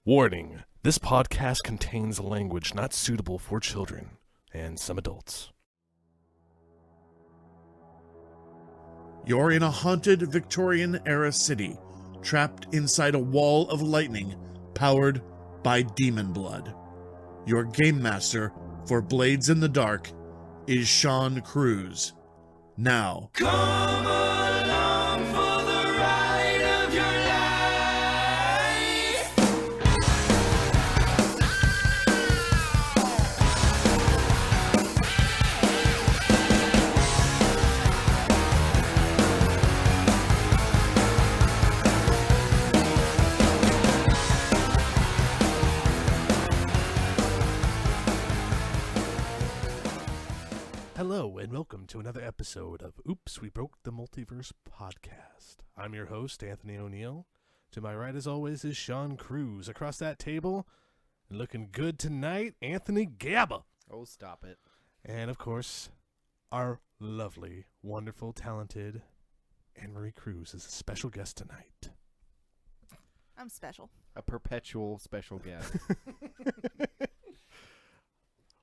Warning, this podcast contains language not suitable for children and some adults. You're in a haunted Victorian-era city, trapped inside a wall of lightning powered by demon blood. Your game master for Blades in the Dark is Sean Cruz. Now, Come along for the ride of your life. Hello and welcome to another episode of Oops, We Broke the Multiverse podcast. I'm your host, Anthony O'Neill. To my right, as always, is Sean Cruz. Across that table, looking good tonight, Anthony Gabba. Oh, stop it. And, of course, our lovely, wonderful, talented AnnMaré Cruz is a special guest tonight. I'm special. A perpetual special guest.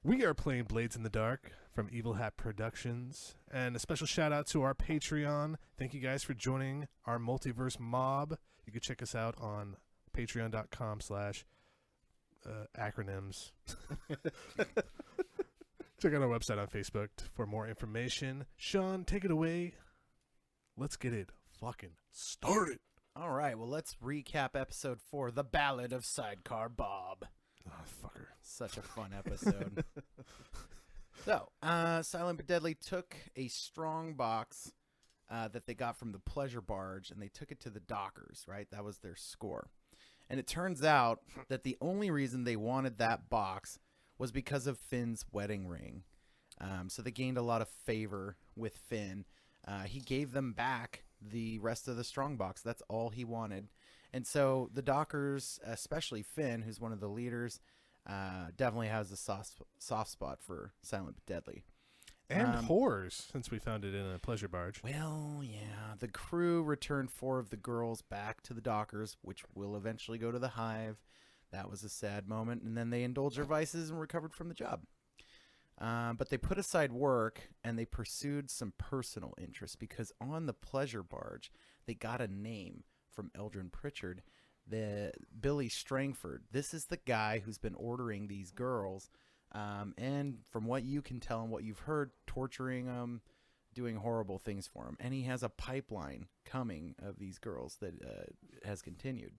We are playing Blades in the Dark from Evil Hat Productions, and a special shout out to our Patreon. Thank you guys for joining our multiverse mob. You can check us out on patreon.com/acronyms. Check out our website on Facebook for more information. Sean, take it away. Let's get it fucking started. All right, well, let's recap episode 4, The Ballad of Sidecar Bob. Oh, fucker. Such a fun episode. So, Silent but Deadly took a strong box that they got from the pleasure barge, and they took it to the dockers, right? That was their score. And it turns out that the only reason they wanted that box was because of Finn's wedding ring. So they gained a lot of favor with Finn. He gave them back the rest of the strong box. That's all he wanted. And so the dockers, especially Finn, who's one of the leaders, definitely has a soft spot for Silent but Deadly. And horrors, since we found it in a pleasure barge. Well, yeah. The crew returned 4 of the girls back to the dockers, which will eventually go to the hive. That was a sad moment. And then they indulged their vices and recovered from the job. But they put aside work, and they pursued some personal interests, because on the pleasure barge, they got a name from Eldrin Pritchard, the Billy Strangford. This is the guy who's been ordering these girls, and from what you can tell and what you've heard, torturing them, doing horrible things for them. And he has a pipeline coming of these girls that has continued.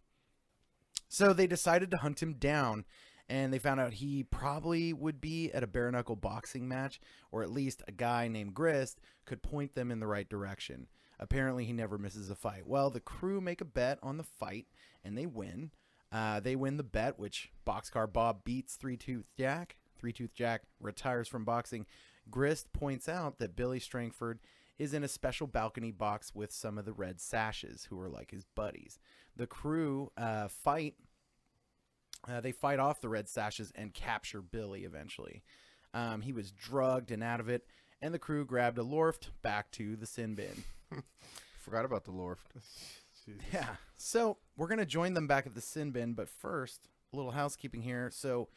So they decided to hunt him down, and they found out he probably would be at a bare-knuckle boxing match, or at least a guy named Grist could point them in the right direction. Apparently, he never misses a fight. Well, the crew make a bet on the fight, and they win. They win the bet, which Boxcar Bob beats Three-Tooth Jack. Three-Tooth Jack retires from boxing. Grist points out that Billy Strangford is in a special balcony box with some of the Red Sashes, who are like his buddies. The crew fight. They fight off the Red Sashes and capture Billy eventually. He was drugged and out of it, and the crew grabbed a Lorft back to the sin bin. Forgot about the Lorft. Yeah. So we're going to join them back at the sin bin, but first, a little housekeeping here. So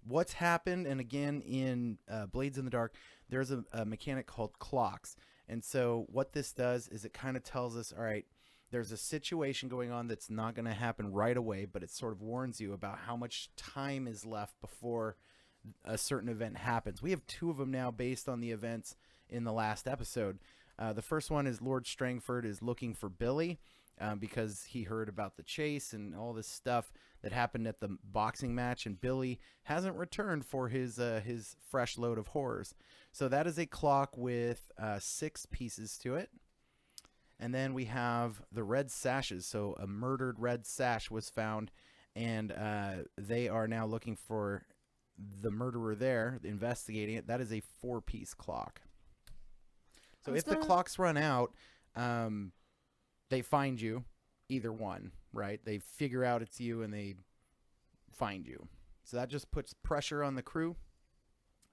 what's happened, and again, in Blades in the Dark, there's a mechanic called clocks. And so what this does is it kind of tells us, all right, there's a situation going on that's not going to happen right away, but it sort of warns you about how much time is left before a certain event happens. We have 2 of them now based on the events in the last episode. The first one is Lord Strangford is looking for Billy because he heard about the chase and all this stuff that happened at the boxing match, and Billy hasn't returned for his fresh load of horrors. So that is a clock with 6 pieces to it. And then we have the Red Sashes. So a murdered Red Sash was found, and they are now looking for the murderer there, investigating it. That is a 4-piece clock. So if the clocks run out, they find you, either one, right? They figure out it's you, and they find you. So that just puts pressure on the crew.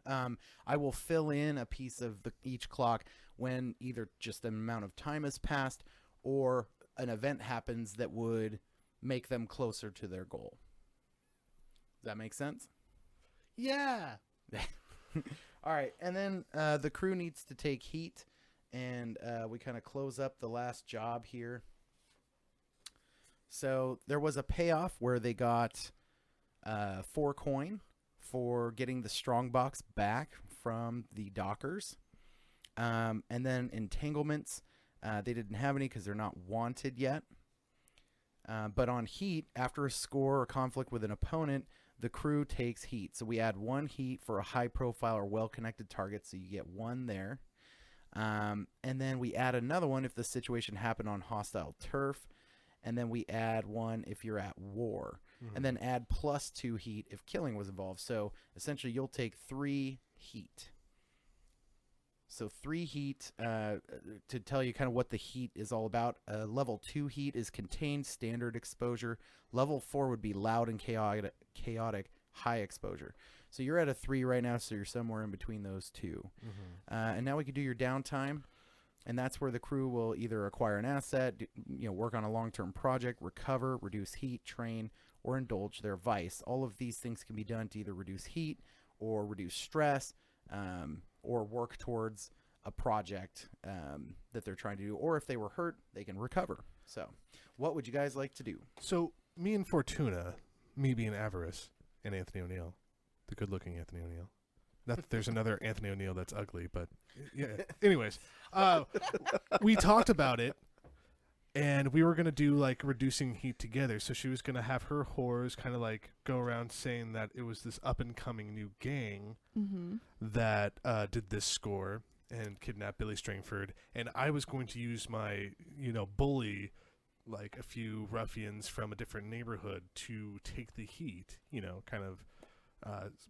I will fill in a piece of each clock when either just an amount of time has passed or an event happens that would make them closer to their goal. Does that make sense? Yeah. All right, and then the crew needs to take heat, and we kind of close up the last job here. So there was a payoff where they got 4 coin for getting the strongbox back from the dockers. And then entanglements, they didn't have any because they're not wanted yet. But on heat, after a score or conflict with an opponent, the crew takes heat. So we add 1 heat for a high-profile or well-connected target, so you get 1 there. And then we add another one if the situation happened on hostile turf. And then we add 1 if you're at war. And then add +2 heat if killing was involved. So essentially you'll take 3 heat. So 3 heat, to tell you kind of what the heat is all about. Level 2 heat is contained, standard exposure. Level 4 would be loud and chaotic high exposure. So you're at a 3 right now, so you're somewhere in between those two. And now we can do your downtime. And that's where the crew will either acquire an asset, work on a long-term project, recover, reduce heat, train, or indulge their vice. All of these things can be done to either reduce heat or reduce stress, or work towards a project that they're trying to do. Or if they were hurt, they can recover. So what would you guys like to do? So me and Fortuna, me being Avarice, and Anthony O'Neill, the good-looking Anthony O'Neill. Not that there's another Anthony O'Neill that's ugly, but yeah. Anyways, we talked about it, and we were going to do like reducing heat together. So she was going to have her whores kind of like go around saying that it was this up-and-coming new gang that did this score and kidnapped Billy Stringford. And I was going to use my, bully like a few ruffians from a different neighborhood to take the heat, kind of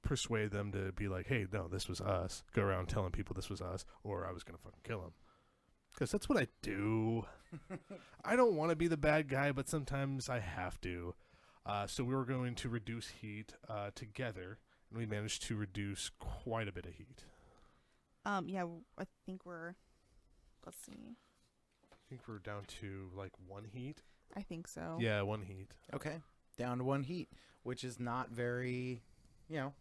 persuade them to be like, hey, no, this was us. Go around telling people this was us, or I was going to fucking kill him. Because that's what I do. I don't want to be the bad guy, but sometimes I have to. So we were going to reduce heat together, and we managed to reduce quite a bit of heat. Yeah, I think let's see. I think we're down to like 1 heat. I think so. Yeah, 1 heat. Okay, down to 1 heat, which is not very,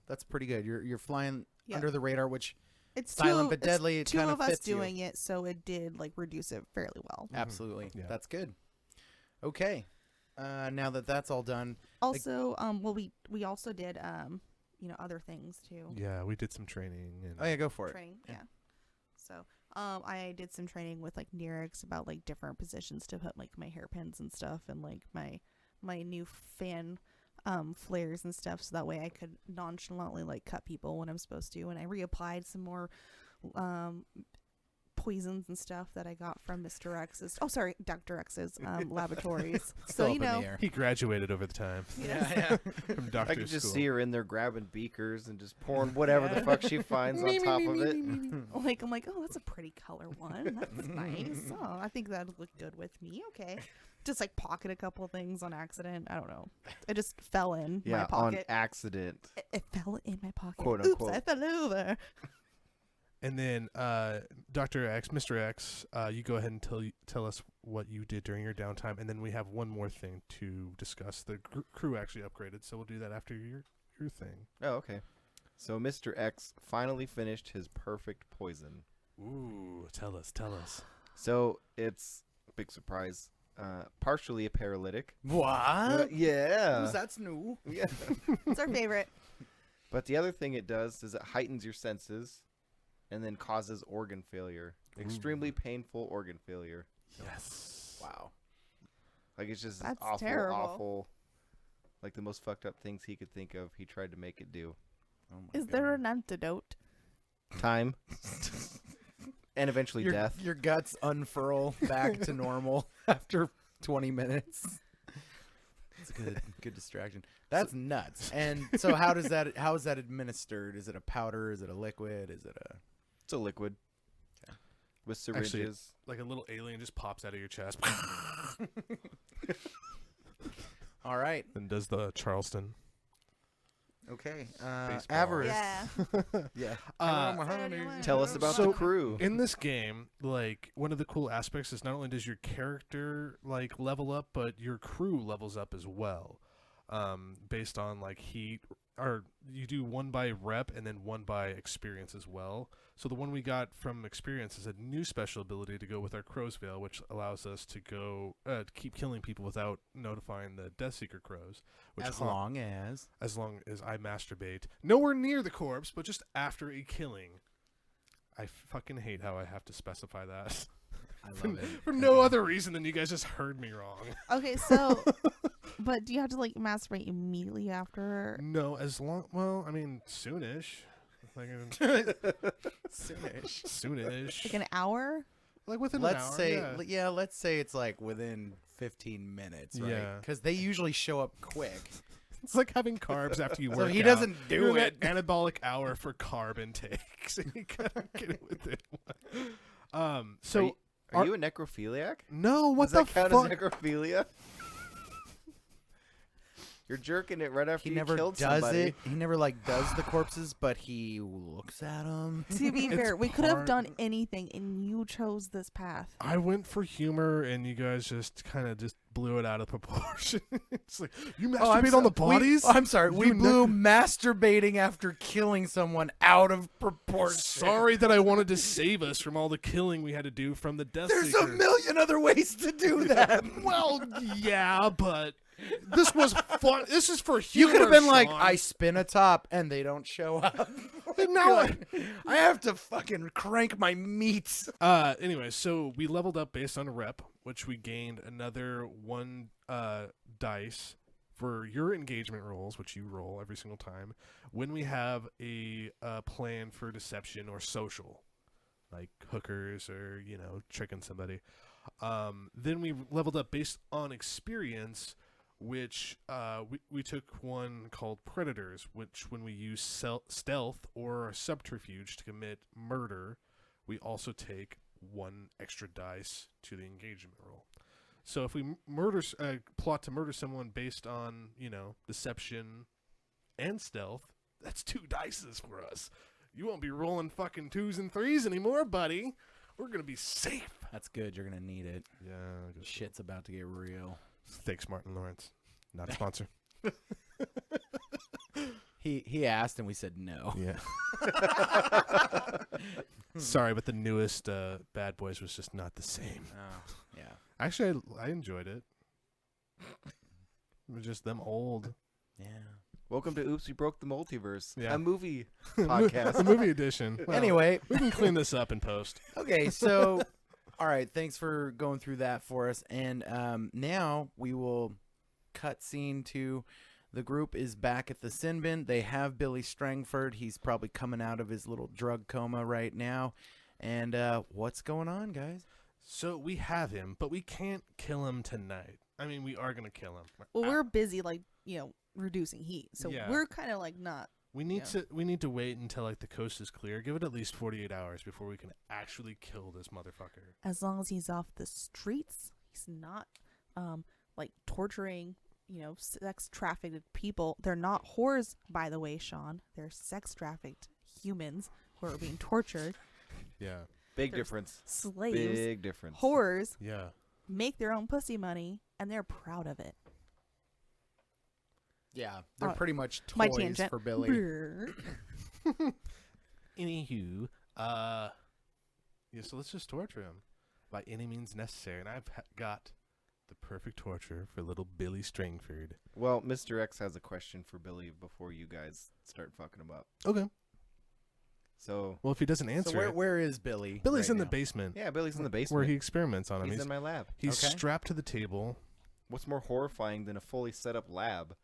that's pretty good. You're flying under the radar, which it's silent but deadly. It two kind of us fits doing you. it, so it did like reduce it fairly well. Absolutely, Yeah. that's good. Okay, now that's all done. Also, we also did other things too. Yeah, we did some training. And Oh yeah, go for it. Training, yeah. So I did some training with like Nerix about like different positions to put like my hairpins and stuff, and like my new fan flares and stuff, so that way I could nonchalantly like cut people when I'm supposed to. And I reapplied some more poisons and stuff that I got from Dr. X's laboratories. Still So up in the air. he graduated over the time Yeah. from doctor I could just school. see her in there grabbing beakers and just pouring whatever the fuck she finds on top of it. Like I'm like, oh, that's a pretty color one. That's nice. Oh, I think that'd look good with me. Okay. Just like pocket a couple things on accident. I don't know. It just fell in my Yeah, on pocket. accident. It fell in my pocket. Quote, Oops, unquote. I fell over. And then Dr. X, Mr. X, you go ahead and tell us what you did during your downtime, and then we have one more thing to discuss. The crew actually upgraded, so we'll do that after your thing. Oh, okay. So Mr. X finally finished his perfect poison. Ooh, tell us. So it's, big surprise, partially a paralytic. What? Yeah. That's new. Yeah. It's our favorite. But the other thing it does is it heightens your senses and then causes organ failure. Extremely painful organ failure. Yes. Wow. Like, it's just That's awful, terrible. awful. Like, the most fucked up things he could think of, he tried to make it do. Oh my Is there an antidote? Time. And eventually death. Your guts unfurl back to normal after 20 minutes. It's a good distraction. That's nuts. And so how is that administered? Is it a powder? Is it a liquid? Is it a... It's a liquid. Okay. With syringes. Actually, like a little alien just pops out of your chest All right. and does the Charleston. Okay. Baseball. Avarice. Yeah. Yeah. Tell us about So- the crew. In this game, like, one of the cool aspects is not only does your character like level up, but your crew levels up as well, based on like heat, or you do one by rep and then one by experience as well. So the one we got from experience is a new special ability to go with our Crow's Veil, which allows us to go keep killing people without notifying the Deathseeker crows. Which As long as. I masturbate nowhere near the corpse, but just after a killing. I fucking hate how I have to specify that. I love it. For no other reason than you guys just heard me wrong. Okay, so, but do you have to like masturbate immediately after? No, well, I mean, soonish. Like, Soonish. soonish. Like an hour? Like within Let's an hour. say, yeah. let's say it's like within 15 minutes, right? Yeah. Because they usually show up quick. It's like having carbs after you work So he out. doesn't You're do in it. that anabolic hour for carb intake. So you gotta get it with it. So Are you a necrophiliac? no, what Does the that count fuck? as necrophilia? You're jerking it right after He you never killed does somebody. it. He never like does the corpses, but he looks at them. To be It's fair, we could have part- done anything, and you chose this path. I went for humor, and you guys just kind of just blew it out of proportion. It's like, you masturbate on the bodies? I'm sorry. We You blew masturbating after killing someone out of proportion. Sorry that I wanted to save us from all the killing we had to do from the Death There's a Seekers. million other ways to do that. Well, yeah, but this was fun. This is for You humor. could have been like, Sean. I spin a top and they don't show up. Now You're like, I have to fucking crank my meats. Anyway, so we leveled up based on a rep, which we gained another one dice for your engagement rolls, which you roll every single time, when we have a plan for deception or social, like hookers or, tricking somebody. Then we leveled up based on experience, which we took one called Predators, which when we use stealth or subterfuge to commit murder, we also take one extra dice to the engagement roll. So if we plot to murder someone based on, deception and stealth, that's 2 dices for us. You won't be rolling fucking 2s and 3s anymore, buddy. We're going to be safe. That's good. You're going to need it. Yeah. Shit's about to get real. Thanks, Martin Lawrence. Not a sponsor. He asked and we said no. Yeah. Sorry, but the newest Bad Boys was just not the same. Oh, yeah. Actually, I enjoyed it. It was just them old. Yeah. Welcome to Oops, We Broke the Multiverse, Yeah. a movie The podcast. movie edition. Well, Anyway, we can clean this up in post. okay, so, all right, thanks for going through that for us. And now we will cut scene to the group is back at the sin bin. They have Billy Strangford. He's probably coming out of his little drug coma right now. And what's going on, guys? So we have him, but we can't kill him tonight. I mean, we are going to kill him. Well, we're busy, like, reducing heat. So Yeah. we're kind of like not. We need to wait until like the coast is clear. Give it at least 48 hours before we can actually kill this motherfucker. As long as he's off the streets, he's not like torturing, sex trafficked people. They're not whores, by the way, Sean. They're sex trafficked humans who are being tortured. Yeah. Big There's difference. Slaves, Big difference. whores Yeah. make their own pussy money, and they're proud of it. Yeah, they're Oh, pretty much My toys tangent. for Billy. Brr. Anywho, so let's just torture him by any means necessary. And I've got the perfect torture for little Billy Strangford. Well, Mr. X has a question for Billy before you guys start fucking him up. Okay. So, Well, if he doesn't answer So it, where is Billy? Billy's right in the now? basement yeah, Billy's in the basement. where he experiments on him. He's in my lab. He's Okay. strapped to the table. What's more horrifying than a fully set up lab?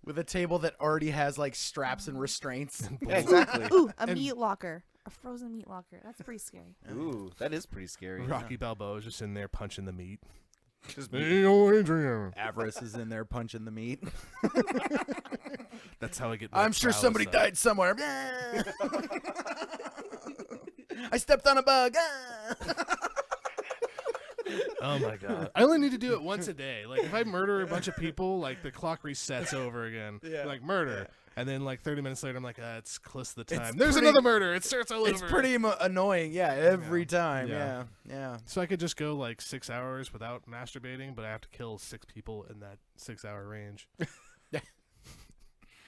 With a table that already has like straps and restraints. Yeah, exactly. Ooh, a And- meat locker. A frozen meat locker. That's pretty scary. Ooh, that is pretty scary. Rocky Balboa's just in there punching the meat. Just Hey, old Adrian. Avarice is in there punching the meat. That's how I get my I'm sure prowess somebody up. died somewhere. I stepped on a bug. Oh my god! I only need to do it once a day. Like if I murder a bunch of people, like the clock resets over again. Yeah. Like murder, and then like 30 minutes later, I'm like, it's close to the time. It's There's pretty- another murder. It starts all It's over. pretty annoying, yeah, every time. Yeah. Yeah. So I could just go like 6 hours without masturbating, but I have to kill 6 people in that 6-hour range.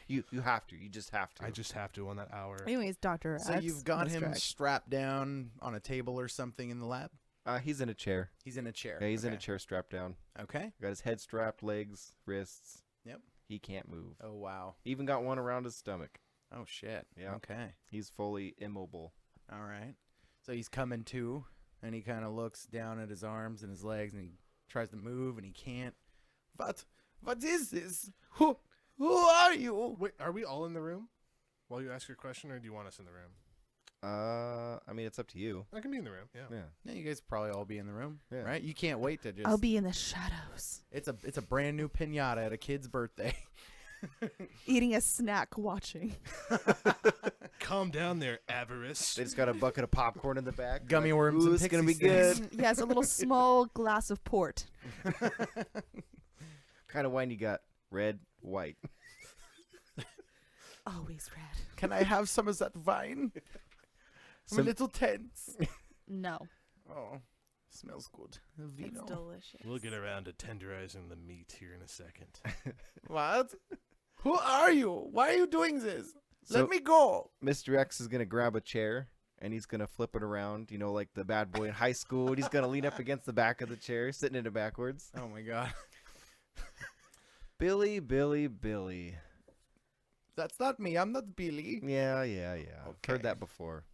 You have to. You just have to. I just have to on that hour. Anyways, Doctor. So you've got him correct. strapped down on a table or something in the lab? He's in a chair. He's in a chair. Yeah, he's in a Okay. chair strapped down. Okay. Got his head strapped, legs, wrists. Yep. He can't move. Oh, wow. Even got one around his stomach. Oh, shit. Yeah. Okay. He's fully immobile. All right. So he's coming to, and he kind of looks down at his arms and his legs, and he tries to move, and he can't. What is this? Who are you? Wait, are we all in the room while you ask your question, or do you want us in the room? I mean, it's up to you. I can be in the room. Yeah. Yeah. Yeah, you guys probably all be in the room, Yeah. right? You can't wait to just. I'll be in the shadows, It's a brand new pinata at a kid's birthday. eating a snack, watching. Calm down there, avarice. They just got a bucket of popcorn in the back. Gummy Like, worms "Ooh, and it's gonna be pixie good. sticks." Yes, a little small glass of port. Kind of wine you got? Red, white. Always red. Can I have some of that wine? I'm a Some- little tense. No, Oh, smells good. it's Vino. delicious. We'll get around to tenderizing the meat here in a second. What? Who are you? Why are you doing this? So- Let me go. Mr. X is gonna grab a chair and he's gonna flip it around. You know, like the bad boy in high school. And he's gonna lean up against the back of the chair, sitting in it backwards. Oh my god. Billy, Billy, Billy. That's not me. I'm not Billy. Yeah. I've Okay. heard that before.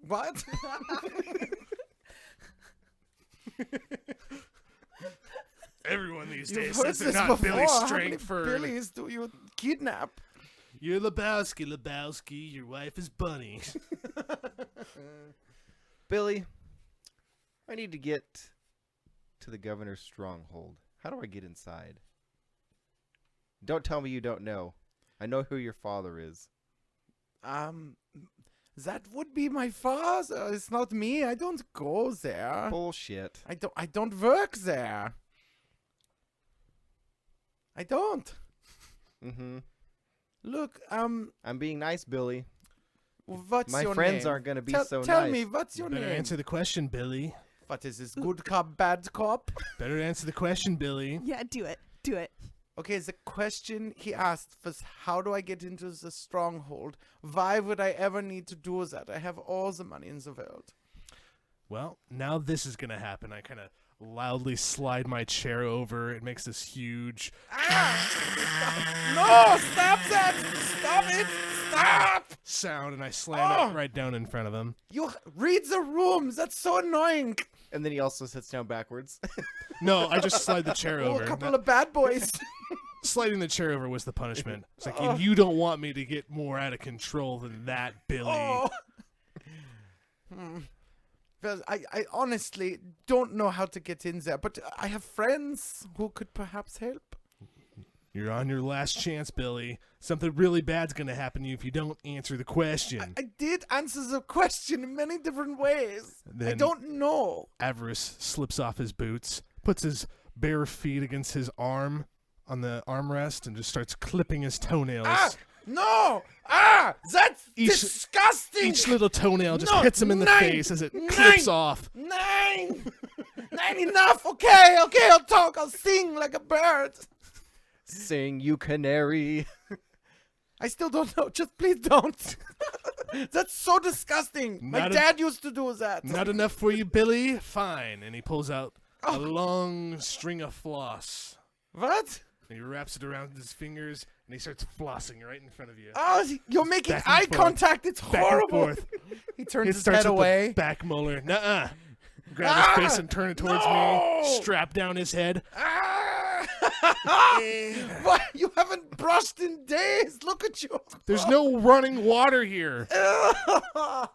What? Everyone these You've days heard says they're this not before. Billy How many Strangford. Billies do you kidnap? You're Lebowski. Your wife is Bunny. Billy, I need to get to the governor's stronghold. How do I get inside? Don't tell me you don't know. I know who your father is. That would be my father. It's not me. I don't go there. Bullshit. I don't work there. I don't. Mm-hmm. Look, I'm being nice, Billy. what's My your friends name? aren't going to be Tell, so tell nice. me, what's your Better name? answer the question, Billy. What is this, good cop, bad cop? Better answer the question, Billy. Yeah, do it. Do it. Okay, the question he asked was, how do I get into the stronghold? Why would I ever need to do that? I have all the money in the world. Well, now this is going to happen. I kind of loudly slide my chair over. It makes this huge No, stop that! Stop it! Stop! sound, and I slam Oh! it right down in front of him. You read the room. That's so annoying. And then he also sits down backwards. No, I just slide the chair Oh, over. a couple of bad boys. Sliding the chair over was the punishment. It's like, you don't want me to get more out of control than that, Billy. Oh. Well, I honestly don't know how to get in there, but I have friends who could perhaps help. You're on your last chance, Billy. Something really bad's going to happen to you if you don't answer the question. I did answer the question in many different ways. I Then- don't know. Avarice slips off his boots, puts his bare feet against his arm on the armrest, and just starts clipping his toenails. No! That's disgusting! Each little toenail just No, hits him in the 9, face as it 9. clips off. 9! 9 enough! Okay, I'll talk, I'll sing like a bird. Sing, you canary. I still don't know, just please don't. That's so disgusting. My Not a- dad used to do that. Not enough for you, Billy? Fine. And he pulls out a Oh. long string of floss. What? And he wraps it around his fingers, and he starts flossing right in front of you. Oh, you're making Back and eye forth. contact. It's Back and horrible. forth. He turns It his starts head with away. the back molar. Nuh-uh. Grab his face and turn it towards No! me. Strap down his head. What? You haven't brushed in days. Look at you. There's no running water here. And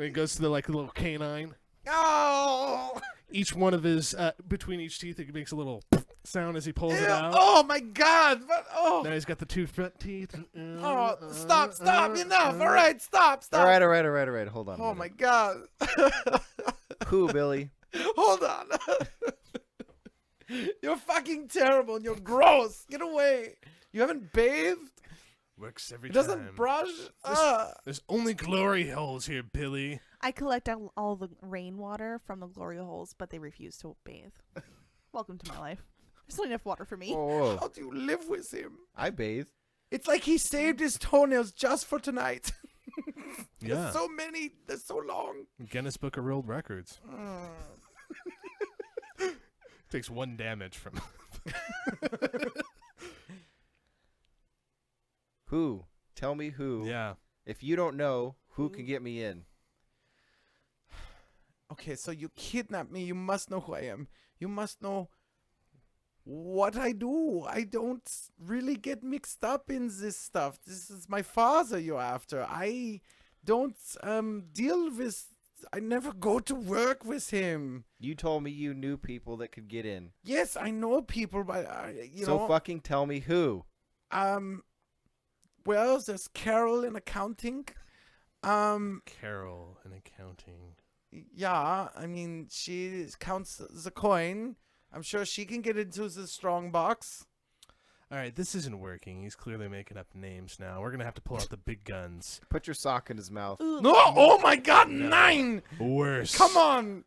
he goes to the little canine. Oh. Each one of his between each teeth, it makes a little sound as he pulls it out. Oh my God. What? Oh. Now he's got the two front teeth. Oh, stop. Enough. All right, stop. All right. Hold on. a Oh minute. my God. Who, Billy? Hold on. You're fucking terrible and you're gross. Get away. You haven't bathed? Works every It time. doesn't brush? There's only glory holes here, Billy. I collect all the rainwater from the glory holes, but they refuse to bathe. Welcome to my life. There's not enough water for me. Oh, How do you live with him? I bathe. It's like he saved his toenails just for tonight. Yeah. There's so many. They're so long. Guinness Book of World Records. Takes 1 damage from. Who? Tell me who. Yeah. If you don't know, who can get me in? Okay, so you kidnapped me. You must know who I am. You must know what I do. I don't really get mixed up in this stuff. This is my father you're after. I don't deal with... I never go to work with him. You told me you knew people that could get in. Yes, I know people, but you know... So fucking tell me who. Well, there's Carol in accounting. Carol in accounting. Yeah, I mean, she counts the coin. I'm sure she can get into the strong box. All right, this isn't working. He's clearly making up names now. We're going to have to pull out the big guns. Put your sock in his mouth. Ooh. No! Oh my god, No. 9! Worse. Come on!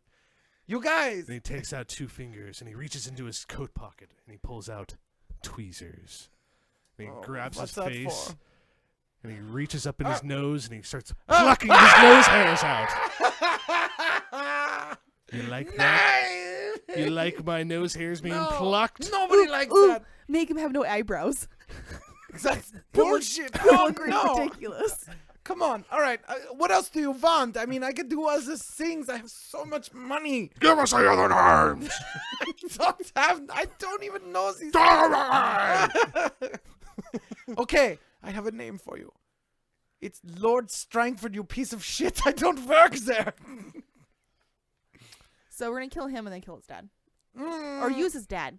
You guys! And he takes out 2 fingers, and he reaches into his coat pocket, and he pulls out tweezers. And he grabs his what's that face, for? and he reaches up in his nose, and he starts plucking his nose hairs out. You like that? 9! You like my nose hairs being No, plucked? Nobody likes Ooh, that. make him have no eyebrows. That's bullshit. That No, would be no. ridiculous. Come on. All right. What else do you want? I mean, I can do other things. I have so much money. Give us the other names! I don't even know these. Okay, I have a name for you. It's Lord Strangford, you piece of shit. I don't work there. So we're gonna kill him and then kill his dad, Mm. or use his dad.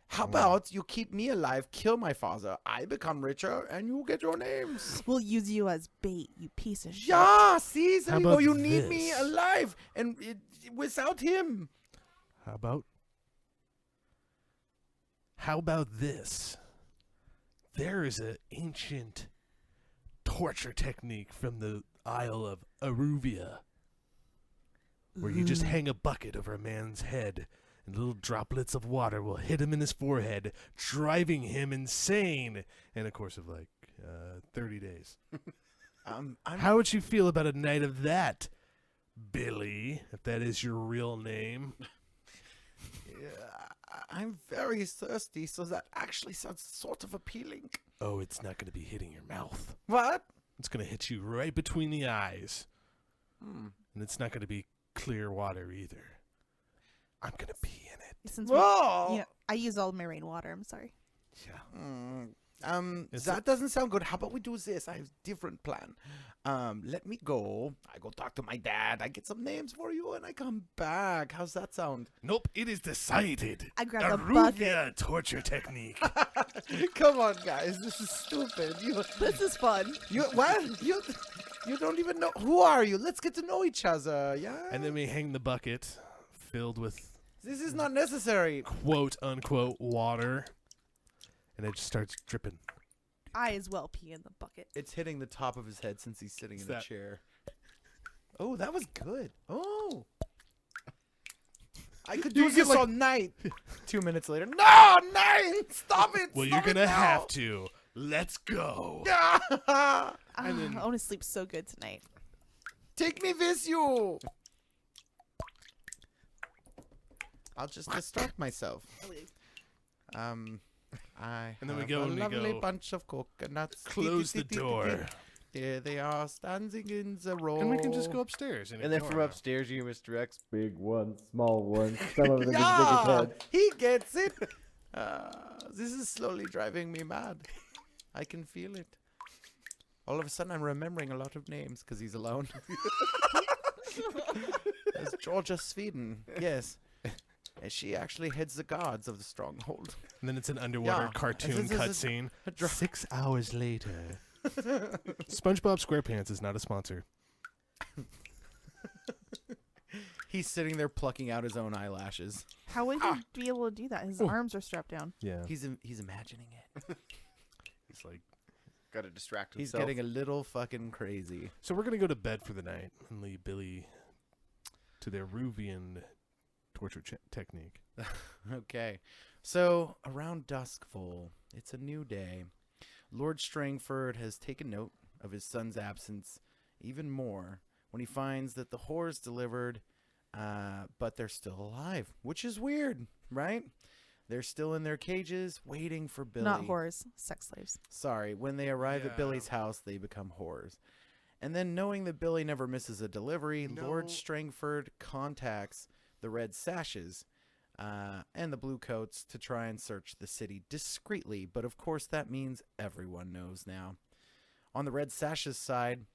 How about you keep me alive, kill my father, I become richer, and you get your names. We'll use you as bait, you piece of shit. Yeah, see, there How you go. about You need me this? alive, and without him. How about this? There is an ancient torture technique from the Isle of Iruvian, where you just hang a bucket over a man's head, and little droplets of water will hit him in his forehead, driving him insane in a course of 30 days. How would you feel about a night of that, Billy, if that is your real name? I'm very thirsty, so that actually sounds sort of appealing. Oh, it's not going to be hitting your mouth. What? It's going to hit you right between the eyes. And it's not going to be clear water either. I'm going to pee in it. Since Whoa! I use all my rainwater. I'm sorry. Yeah. It's That doesn't sound good. How about we do this? I have a different plan. Let me go. I go talk to my dad. I get some names for you, and I come back. How's that sound? Nope, it is decided. I grab the Iruvian bucket. torture technique. Come on, guys. This is stupid. This is fun. You don't even know. Who are you? Let's get to know each other. Yeah. And then we hang the bucket filled with This is not necessary. quote unquote water, and it just starts dripping. I as well pee in the bucket. It's hitting the top of his head since he's sitting in That- a chair. Oh, that was good. Oh. I could do this all night. 2 minutes later. No, 9! Stop it! Well, Stop you're it gonna now. have to. Let's go. And then- I want to sleep so good tonight. Take me with you. I'll just distract myself. I And then we have go a and we lovely go, bunch of coconuts. Close the door. There they are, standing in the row. And we can just go upstairs. And then from ignore upstairs, you Mr. X. Big one, small one. Some of them as big as Yeah, head. he gets it. This is slowly driving me mad. I can feel it. All of a sudden, I'm remembering a lot of names because he's alone. There's Georgia Sweden. Yes. And she actually heads the guards of the stronghold. And then it's an underwater Yeah. cartoon This is cutscene. a dra- 6 hours later. SpongeBob SquarePants is not a sponsor. He's sitting there plucking out his own eyelashes. How would he be able to do that? His arms are strapped down. Yeah. He's imagining it. He's like, Got to distract He's himself. getting a little fucking crazy. so we're going to go to bed for the night and leave Billy to their Iruvian torture technique. Okay. So, around duskfall, it's a new day. Lord Strangford has taken note of his son's absence even more when he finds that the whores delivered, but they're still alive, which is weird, right? They're still in their cages waiting for Billy. Not whores, sex slaves. Sorry, when they arrive Yeah. at Billy's house, they become whores. And then, knowing that Billy never misses a delivery, Lord No. Strangford contacts the Red Sashes and the Blue Coats to try and search the city discreetly. But of course, that means everyone knows now. On the Red Sashes side,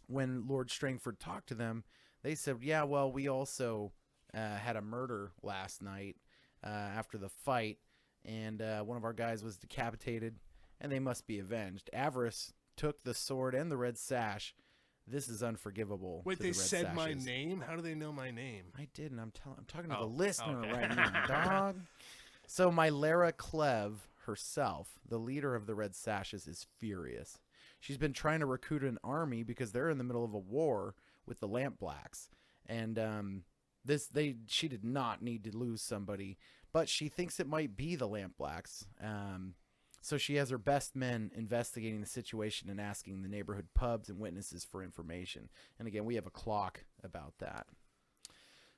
when Lord Strangford talked to them, they said, yeah, well, we also had a murder last night after the fight, and one of our guys was decapitated, and they must be avenged. Avarice took the sword and the red sash. This is unforgivable. Wait, to they the Red said my Sashes. name? How do they know my name? I did, and I'm talking to Oh, the listener okay. right now, dog. So my Lara Clev herself, the leader of the Red Sashes, is furious. She's been trying to recruit an army because they're in the middle of a war with the Lamp Blacks, and she did not need to lose somebody, but she thinks it might be the Lamp Blacks. So she has her best men investigating the situation and asking the neighborhood pubs and witnesses for information. And again, we have a clock about that.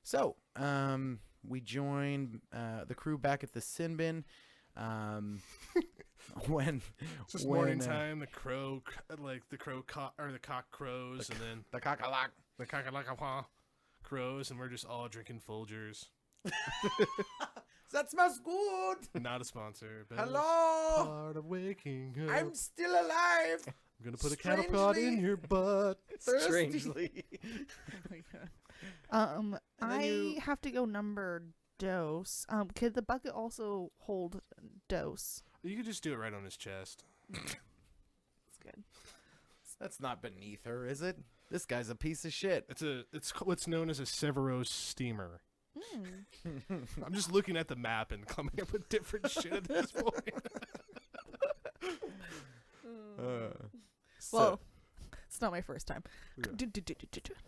So we join the crew back at the Sin Bin. When It's just when, morning time. The crow, the cock crows, and then the cock-a-lock. the cock crows, and we're just all drinking Folgers. That smells good. Not a sponsor, but Hello. part of waking up. I'm still alive. I'm gonna put a cattle prod in Strangely- your butt. Strangely. then I you- have to go number dose. Could the bucket also hold dose? You could just do it right on his chest. That's good. That's not beneath her, is it? This guy's a piece of shit. It's what's known as a Severos steamer. Mm. I'm just looking at the map and coming up with different shit at this point. Well, it's not my first time. Yeah.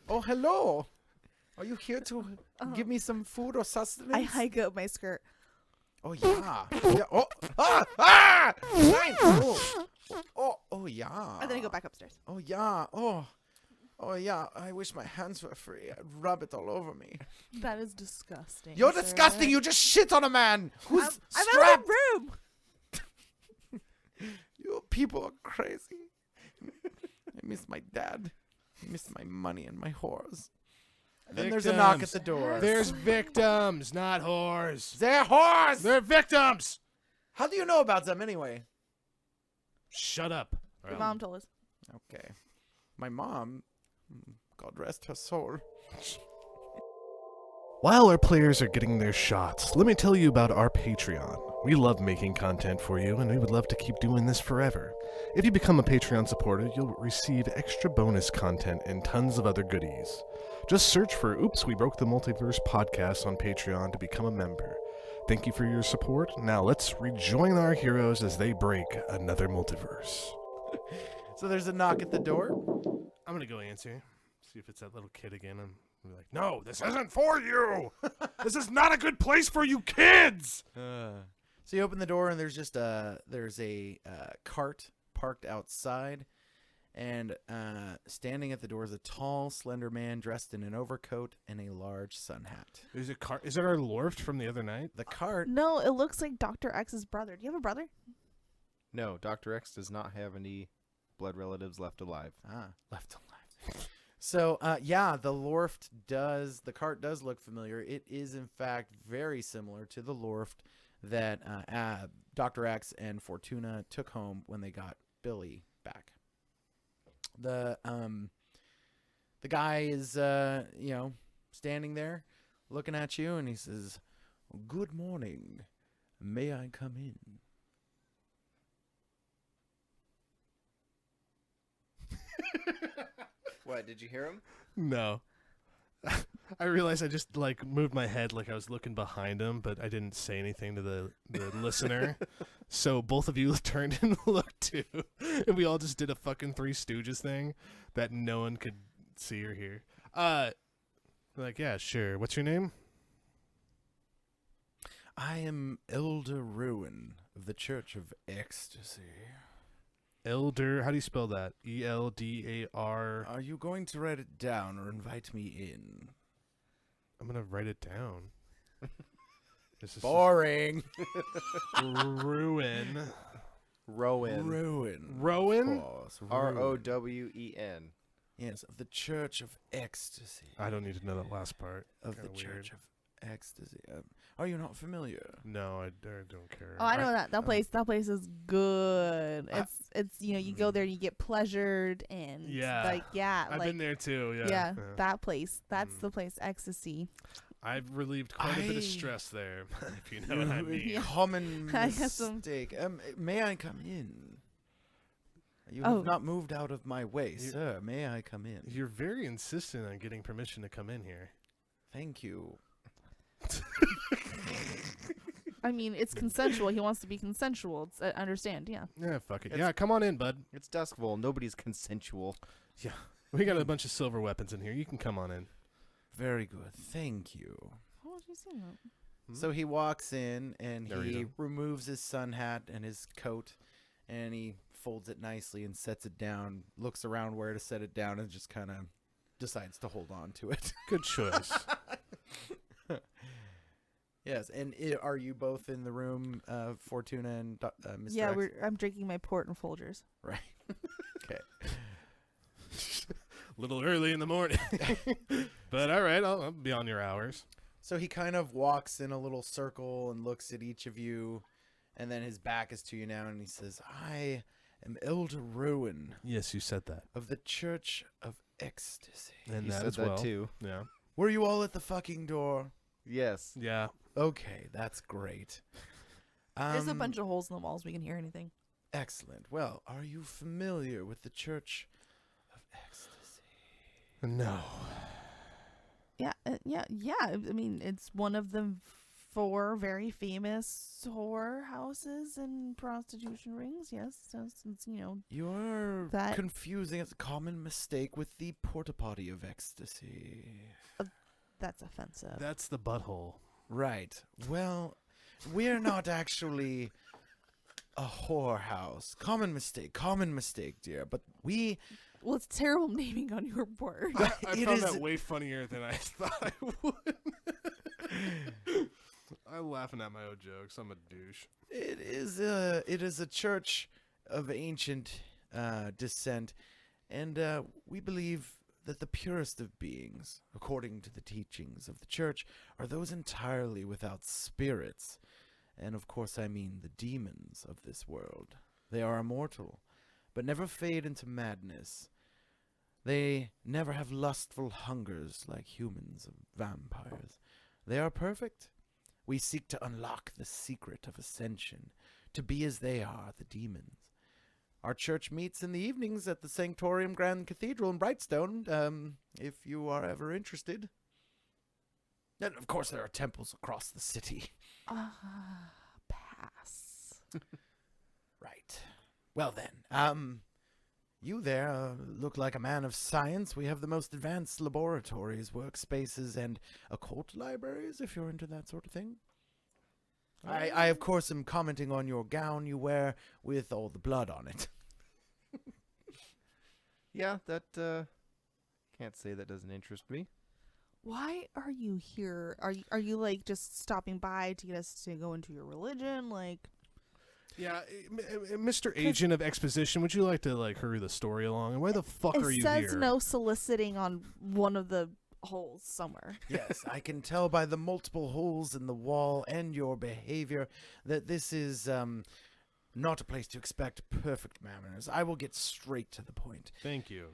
Oh, hello. Are you here to give me some food or sustenance? I hike up my skirt. Oh, yeah. Yeah. Oh, ah! Fine. Oh, yeah. And then I go back upstairs. Oh, yeah. Oh, yeah. I wish my hands were free. I'd rub it all over me. That is disgusting. You're sir. disgusting. You just shit on a man who's I'm strapped. out of the room. You people are crazy. I miss my dad. I miss my money and my whores. And then there's a knock at the door. There's victims, not whores. They're whores! They're victims. How do you know about them anyway? Shut up. Your mom told us. Okay. My mom, God rest her soul. While our players are getting their shots, let me tell you about our Patreon. We love making content for you, and we would love to keep doing this forever. If you become a Patreon supporter, you'll receive extra bonus content and tons of other goodies. Just search for Oops, We Broke the Multiverse podcast on Patreon to become a member. Thank you for your support. Now let's rejoin our heroes as they break another multiverse. So there's a knock at the door. I'm going to go answer. See if it's that little kid again. I'm gonna be like, no, this isn't for you. This is not a good place for you kids. So you open the door and there's just a cart parked outside, and standing at the door is a tall, slender man dressed in an overcoat and a large sun hat. Is it our Lorft from the other night? The cart. No, it looks like Dr. X's brother. Do you have a brother? No, Dr. X does not have any blood relatives left alive. Left alive. So, yeah, the cart does look familiar. It is, in fact, very similar to the Lorft that Dr. X and Fortuna took home when they got Billy back. The guy is, standing there looking at you, and he says, "Good morning. May I come in?" What, did you hear him? No. I realized I just like moved my head like I was looking behind him, but I didn't say anything to the listener. So both of you turned and looked too, and we all just did a fucking Three Stooges thing that no one could see or hear. Like, yeah, sure. What's your name? I am Elder Ruin of the Church of Ecstasy. Elder. How do you spell that? ELDAR. Are you going to write it down or invite me in? I'm gonna write it down. This is Boring. Ruin. Rowan. Ruin. Rowan? Of course, Ruin. ROWEN. Yes, of the Church of Ecstasy. I don't need to know that last part. Of the Kinda weird. Church of Ecstasy. Are you not familiar? No, I don't care. Oh, I know that place. That place is good. It's you go there and you get pleasured and Yeah. I've like been there too. Yeah. yeah, that place. That's the place. Ecstasy. I've relieved quite a bit of stress there, if you know what I mean. Yeah. Common I have some- mistake. May I come in? You Oh. have not moved out of my way, sir. May I come in? You're very insistent on getting permission to come in here. Thank you. I mean, it's consensual. He wants to be consensual. It's, I understand. Yeah. Yeah, fuck it. It's- Yeah, come on in, bud. It's Duskfall. Nobody's consensual. We got a bunch of silver weapons in here. You can come on in. Very good. Thank you. How would you say that? So he walks in and There we he go. removes his sun hat and his coat and he folds it nicely and sets it down, looks around where to set it down and just kind of decides to hold on to it. Good choice. Yes, and are you both in the room, Fortuna and Mr. Yeah, X? I'm drinking my port and Folgers. Right. Okay. A little early in the morning. But all right, I'll be on your hours. So he kind of walks in a little circle and looks at each of you, and then his back is to you now, and he says, I am Elder Ruin Yes, you said that. of the Church of Ecstasy. And You that said as that well. too. Yeah. Were you all at the fucking door? Yes. Yeah. Okay, that's great. There's a bunch of holes in the walls. We can hear anything. Excellent. Well, are you familiar with the Church of Ecstasy? No. Yeah, yeah. I mean, it's one of the 4 very famous whore houses and prostitution rings. Yes, so it's You're That- confusing. It's a common mistake with the porta potty of ecstasy. that's offensive. That's the butthole. Right. Well, we're not actually a whorehouse. Common mistake, dear. But we. Well, it's terrible naming on your board. I It found is- that way funnier than I thought I would. I'm laughing at my own jokes. I'm a douche. It is a church of ancient descent, and we believe that the purest of beings, according to the teachings of the church, are those entirely without spirits. And of course I mean the demons of this world. They are immortal, but never fade into madness. They never have lustful hungers like humans or vampires. They are perfect. We seek to unlock the secret of ascension, to be as they are, the demons. Our church meets in the evenings at the Sanctorium Grand Cathedral in Brightstone, if you are ever interested. And of course there are temples across the city. Pass. Right. Well then, you there look like a man of science. We have the most advanced laboratories, workspaces, and occult libraries, if you're into that sort of thing. I of course, am commenting on your gown you wear with all the blood on it. Yeah, that can't say that doesn't interest me. Why are you here? Are you like just stopping by to get us to go into your religion? Like, Yeah, Mr. Agent of Exposition, would you like to hurry the story along? And why the fuck are it you says here? no soliciting on one of the holes somewhere. Yes, I can tell by the multiple holes in the wall and your behavior that this is not a place to expect perfect manners. I will get straight to the point. Thank you.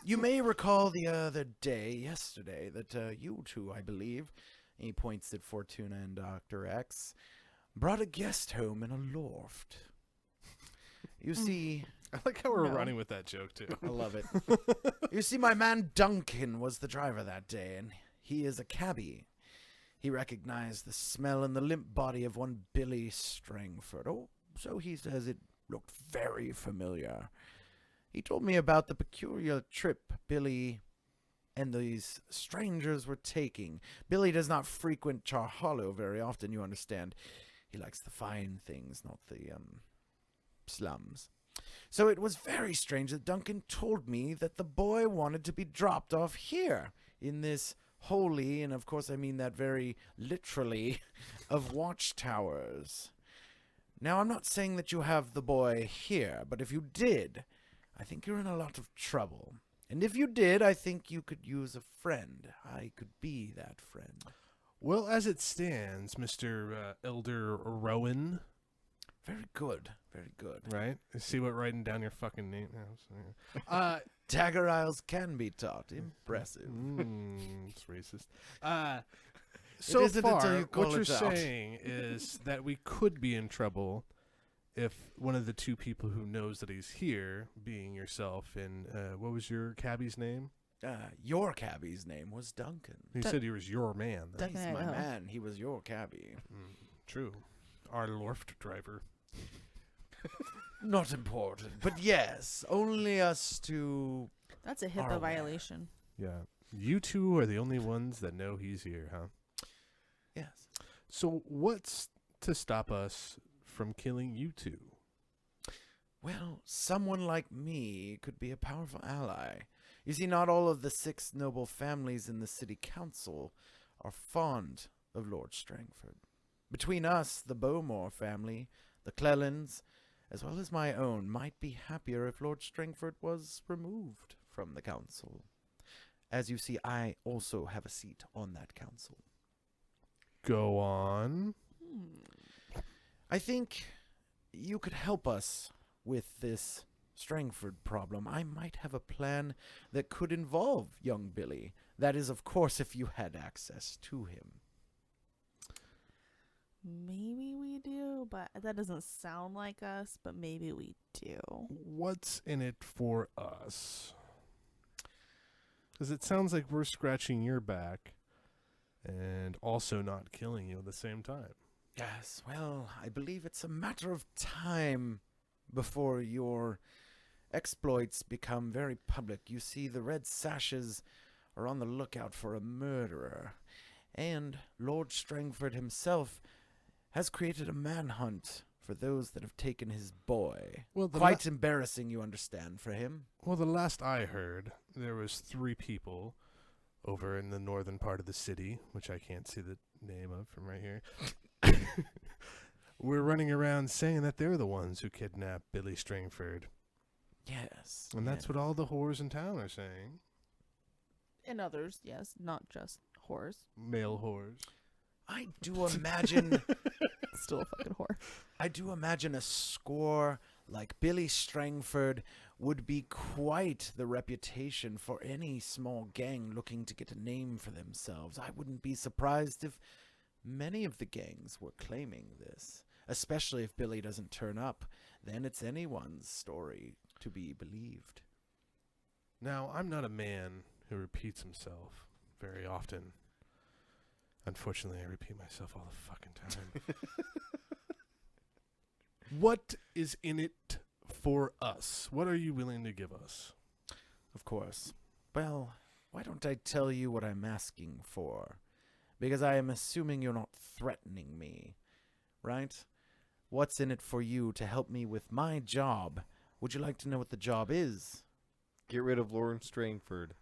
You may recall the other day, yesterday, that you two, I believe, and he points at Fortuna and Dr. X, brought a guest home in a loft. You see, I like how we're No. running with that joke too. I love it. You see, my man Duncan was the driver that day, and he is a cabbie. He recognized the smell and the limp body of one Billy Strangford. Oh, so he says it looked very familiar. He told me about the peculiar trip Billy and these strangers were taking. Billy does not frequent Char Hollow very often, you understand. He likes the fine things, not the, slums. So it was very strange that Duncan told me that the boy wanted to be dropped off here, in this holy, and of course I mean that very literally, of watchtowers. Now, I'm not saying that you have the boy here, but if you did, I think you're in a lot of trouble. And if you did, I think you could use a friend. I could be that friend. Well, as it stands, Mr. Elder Rowan, Very good. Very good. right? See what writing down your fucking name. Dagger Isles can be taught. Impressive. It's racist. So isn't until far, you call what you're it out. saying is that we could be in trouble if one of the two people who knows that he's here, being yourself and what was your cabbie's name? Your cabbie's name was Duncan. He said he was your man. though. Duncan. He's my Idaho. man. He was your cabbie. True. Our Lorft driver. Not important. But yes, only us two. That's a Are HIPAA aware. violation. Yeah. You two are the only ones that know he's here, huh? Yes. So what's to stop us from killing you two? Well, someone like me could be a powerful ally. You see, not all of the 6 noble families in the city council are fond of Lord Strangford. Between us, the Bowmore family, the Clellans, as well as my own, might be happier if Lord Strangford was removed from the council. As you see, I also have a seat on that council. Go on. I think you could help us with this Strangford problem. I might have a plan that could involve young Billy. That is, of course, if you had access to him. Maybe we do, but that doesn't sound like us, but maybe we do. What's in it for us? Because it sounds like we're scratching your back and also not killing you at the same time. Yes, well, I believe it's a matter of time before your exploits become very public. You see, the Red Sashes are on the lookout for a murderer, and Lord Strangford himself has created a manhunt for those that have taken his boy. Well, Quite embarrassing, you understand, for him. Well, the last I heard, there was 3 people over in the northern part of the city, which I can't see the name of from right here. We're running around saying that they're the ones who kidnapped Billy Strangford. Yes. And that's what all the whores in town are saying. And others, yes, not just whores. Male whores. I do imagine... Still a fucking whore. I do imagine a score like Billy Strangford would be quite the reputation for any small gang looking to get a name for themselves. I wouldn't be surprised if many of the gangs were claiming this, especially if Billy doesn't turn up. Then it's anyone's story to be believed. Now, I'm not a man who repeats himself very often. Unfortunately, I repeat myself all the fucking time. What is in it for us? What are you willing to give us? Of course. Well, why don't I tell you what I'm asking for? Because I am assuming you're not threatening me, right? What's in it for you to help me with my job? Would you like to know what the job is? Get rid of Lauren Strangford.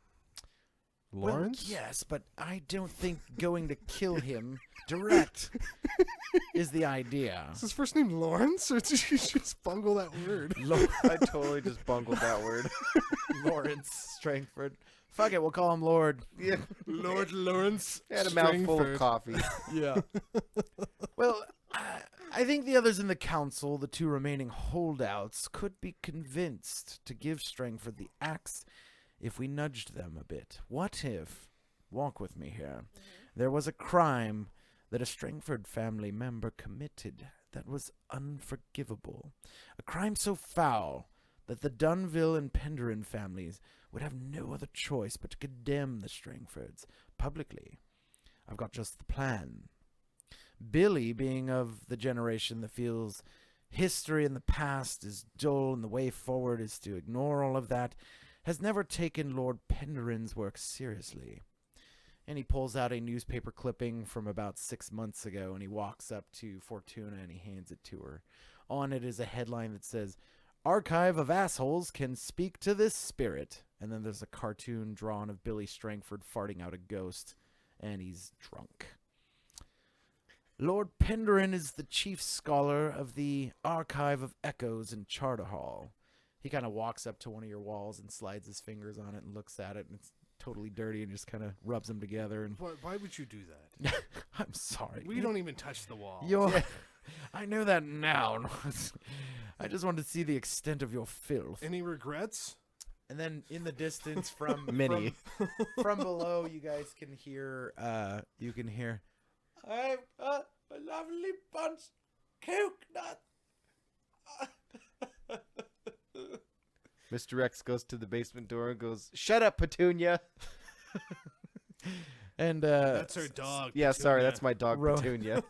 Lawrence? Well, yes, but I don't think going to kill him direct is the idea. Is his first name Lawrence, or did you just bungle that word? I totally just bungled that word. Lawrence Strangford. Fuck it, we'll call him Lord. Yeah. Lord Lawrence Had a mouthful of Strangford. coffee. Yeah. Well, I think the others in the council, the 2 remaining holdouts, could be convinced to give Strangford the axe if we nudged them a bit. What if, walk with me here, there was a crime that a Strangford family member committed that was unforgivable. A crime so foul that the Dunville and Penderin families would have no other choice but to condemn the Strangfords publicly. I've got just the plan. Billy, being of the generation that feels history in the past is dull and the way forward is to ignore all of that, has never taken Lord Penderin's work seriously. And he pulls out a newspaper clipping from about 6 months ago, and he walks up to Fortuna and he hands it to her. On it is a headline that says, "Archive of Assholes Can Speak to This Spirit." And then there's a cartoon drawn of Billy Strangford farting out a ghost, and he's drunk. Lord Penderin is the chief scholar of the Archive of Echoes in Charterhall. He kind of walks up to one of your walls and slides his fingers on it and looks at it, and it's totally dirty, and just kind of rubs them together. And Why would you do that? I'm sorry. We don't even touch the wall. I know that now. I just wanted to see the extent of your filth. Any regrets? And then in the distance from Many. from below, you guys can hear. I've got a lovely bunch coconut. Mr. X goes to the basement door and goes, "Shut up, Petunia." And That's her dog. Yeah, sorry, Petunia. that's my dog, Ro- Petunia.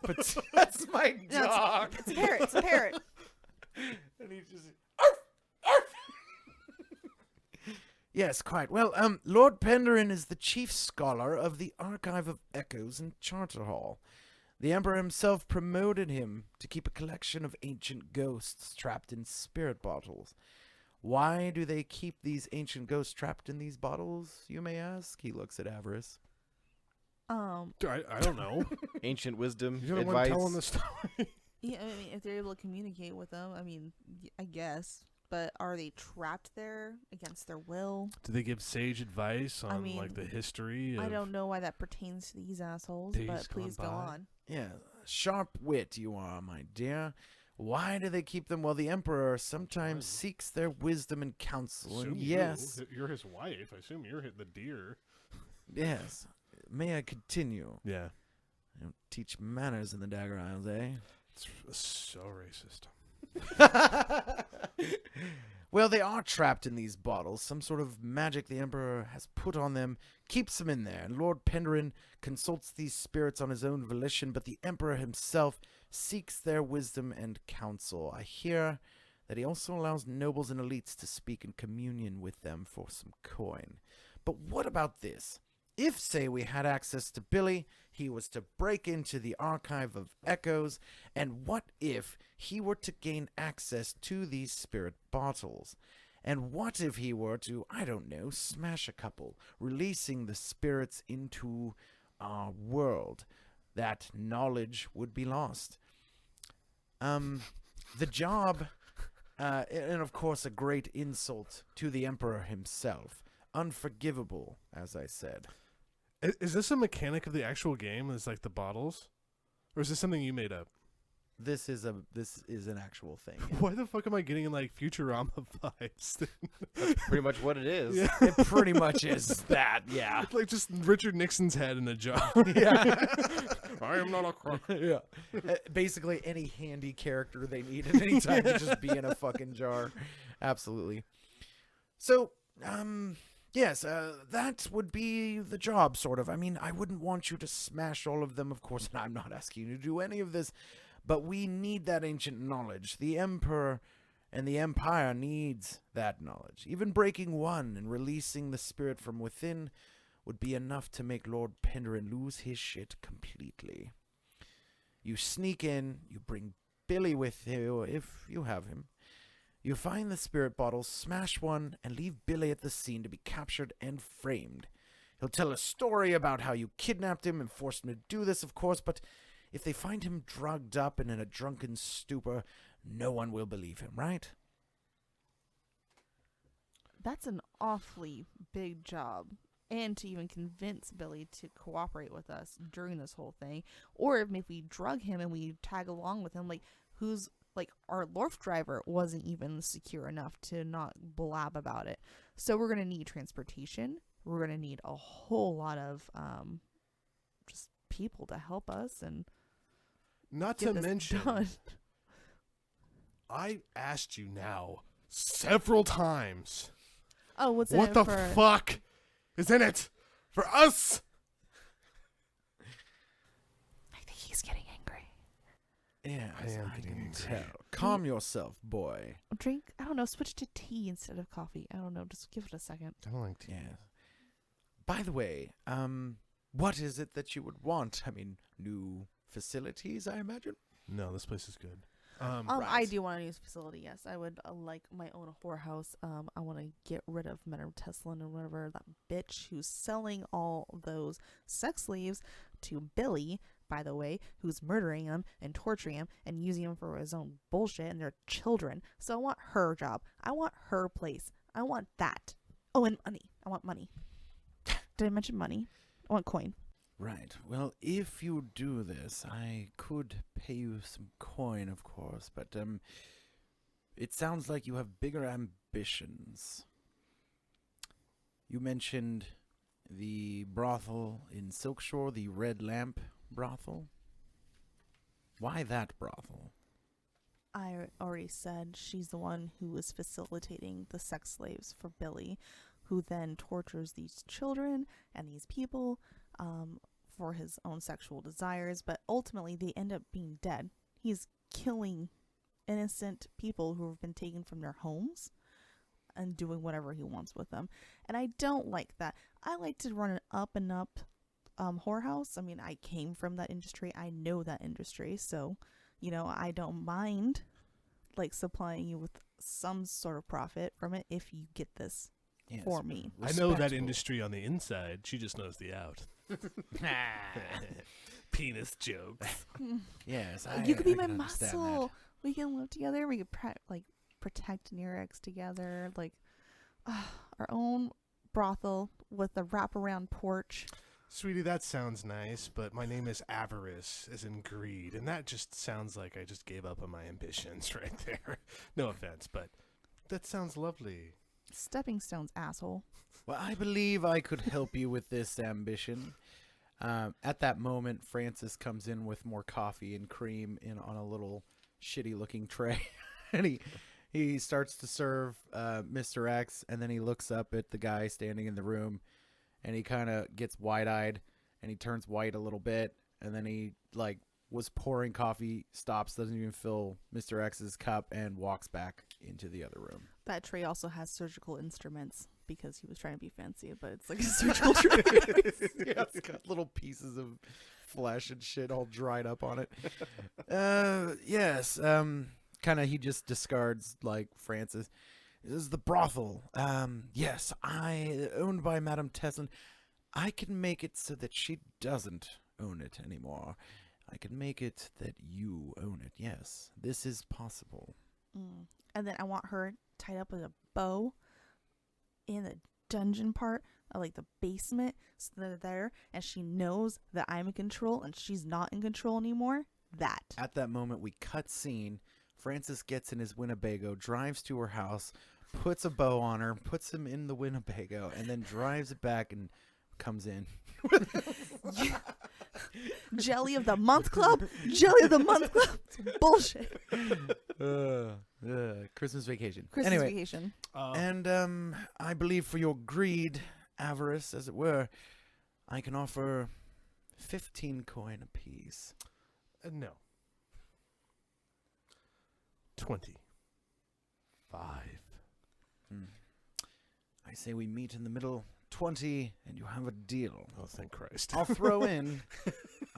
that's my No, dog. It's a parrot. It's a parrot. And he just Yes, quite. Well, Lord Penderin is the chief scholar of the Archive of Echoes in Charterhall. The Emperor himself promoted him to keep a collection of ancient ghosts trapped in spirit bottles. Why do they keep these ancient ghosts trapped in these bottles, you may ask? He looks at Avarice. I don't know. Ancient wisdom, You're the one advice. telling the story. Yeah, I mean, if they're able to communicate with them, I mean, I guess. But are they trapped there against their will? Do they give sage advice on mean, like the history of I don't know why that pertains to these assholes, days but please go gone by? on. Yeah, sharp wit you are, my dear. Why do they keep them? Well, the Emperor sometimes seeks their wisdom and counsel. And yes, You're his wife. I assume you're the deer. yes. May I continue? Yeah. I don't teach manners in the Dagger Isles, eh? It's so racist. Well, they are trapped in these bottles. Some sort of magic the Emperor has put on them keeps them in there. And Lord Penderin consults these spirits on his own volition, but the Emperor himself seeks their wisdom and counsel. I hear that he also allows nobles and elites to speak in communion with them for some coin. But what about this? If, say, we had access to Billy, he was to break into the Archive of Echoes, and what if he were to gain access to these spirit bottles? And what if he were to, I don't know, smash a couple, releasing the spirits into our world? That knowledge would be lost. The job, and of course a great insult to the Emperor himself. Unforgivable, as I said. Is this a mechanic of the actual game? Is like the bottles, or is this something you made up? This is an actual thing. Why the fuck am I getting like Futurama vibes? That's pretty much what it is. Yeah. It pretty much is that, yeah. Like just Richard Nixon's head in a jar. Yeah. I am not a crook. Yeah. Basically any handy character they need at any time to just be in a fucking jar. Absolutely. So, yes, that would be the job, sort of. I mean, I wouldn't want you to smash all of them, of course, and I'm not asking you to do any of this, but we need that ancient knowledge. The Emperor and the Empire needs that knowledge. Even breaking one and releasing the spirit from within would be enough to make Lord Penderin lose his shit completely. You sneak in, you bring Billy with you, if you have him. You find the spirit bottle, smash one, and leave Billy at the scene to be captured and framed. He'll tell a story about how you kidnapped him and forced him to do this, of course, but if they find him drugged up and in a drunken stupor, no one will believe him, right? That's an awfully big job. And to even convince Billy to cooperate with us during this whole thing. Or if we drug him and we tag along with him, like, who's... Like, our Lorf driver wasn't even secure enough to not blab about it. So we're going to need transportation. We're going to need a whole lot of just people to help us and Not get to this mention, done. I asked you now several times. Oh, what's in What it the for? fuck is in it for us? I think he's getting angry. Yes, I am I getting can angry. tell. Calm yourself, boy. Drink, I don't know, switch to tea instead of coffee. I don't know, just give it a second. I don't like tea. Yeah. By the way, what is it that you would want? I mean, new facilities, I imagine? No, this place is good. I Right. do want a new facility, yes. I would like my own whorehouse. I want to get rid of Madame Teslin or whatever, that bitch who's selling all those sex slaves to Billy, by the way, who's murdering them and torturing them and using them for his own bullshit, and they're children. So I want her job. I want her place. I want that. Oh, and money. I want money. Did I mention money? I want coin. Right. Well, if you do this, I could pay you some coin, of course, but it sounds like you have bigger ambitions. You mentioned the brothel in Silkshore, the Red Lamp brothel. Why that brothel? I already said she's the one who was facilitating the sex slaves for Billy, who then tortures these children and these people for his own sexual desires, but ultimately they end up being dead. He's killing innocent people who have been taken from their homes and doing whatever he wants with them. And I don't like that. I like to run an up and up whorehouse. I mean, I came from that industry. I know that industry. So, you know, I don't mind like supplying you with some sort of profit from it if you get this Yes, for me. I know that respectable. industry on the inside. She just knows the out. Penis jokes. Yes, You could be I my can understand that. muscle. We can live together. We could protect Nerex together. Like our own brothel with a wraparound porch. Sweetie, that sounds nice, but my name is Avarice, as in greed, and that just sounds like I just gave up on my ambitions right there. No offense, but that sounds lovely. Stepping stones, asshole. Well, I believe I could help you with this ambition. At that moment, Francis comes in with more coffee and cream on a little shitty-looking tray, and he starts to serve Mr. X, and then he looks up at the guy standing in the room, and he kind of gets wide-eyed, and he turns white a little bit, and then he was pouring coffee, stops, doesn't even fill Mr. X's cup, and walks back into the other room. That tray also has surgical instruments because he was trying to be fancy, but it's like a surgical tray. Yeah, it's got little pieces of flesh and shit all dried up on it. Yes. Kind of he just discards like Francis. This is the brothel. Yes, owned by Madame Teslin. I can make it so that she doesn't own it anymore. I can make it that you own it. Yes, this is possible. And then I want her tied up with a bow in the dungeon part of like the basement, so they're there and she knows that I'm in control and she's not in control anymore. That. At that moment, we cut scene. Francis gets in his Winnebago, drives to her house, puts a bow on her, puts him in the Winnebago, and then drives it back and comes in. Jelly of the month club. Jelly of the month club. It's bullshit. Christmas vacation. Christmas Anyway, vacation. and I believe for your greed, avarice, as it were, I can offer 15 coin apiece. No. 25. I say we meet in the middle, 20, and you have a deal. Oh, thank Christ. I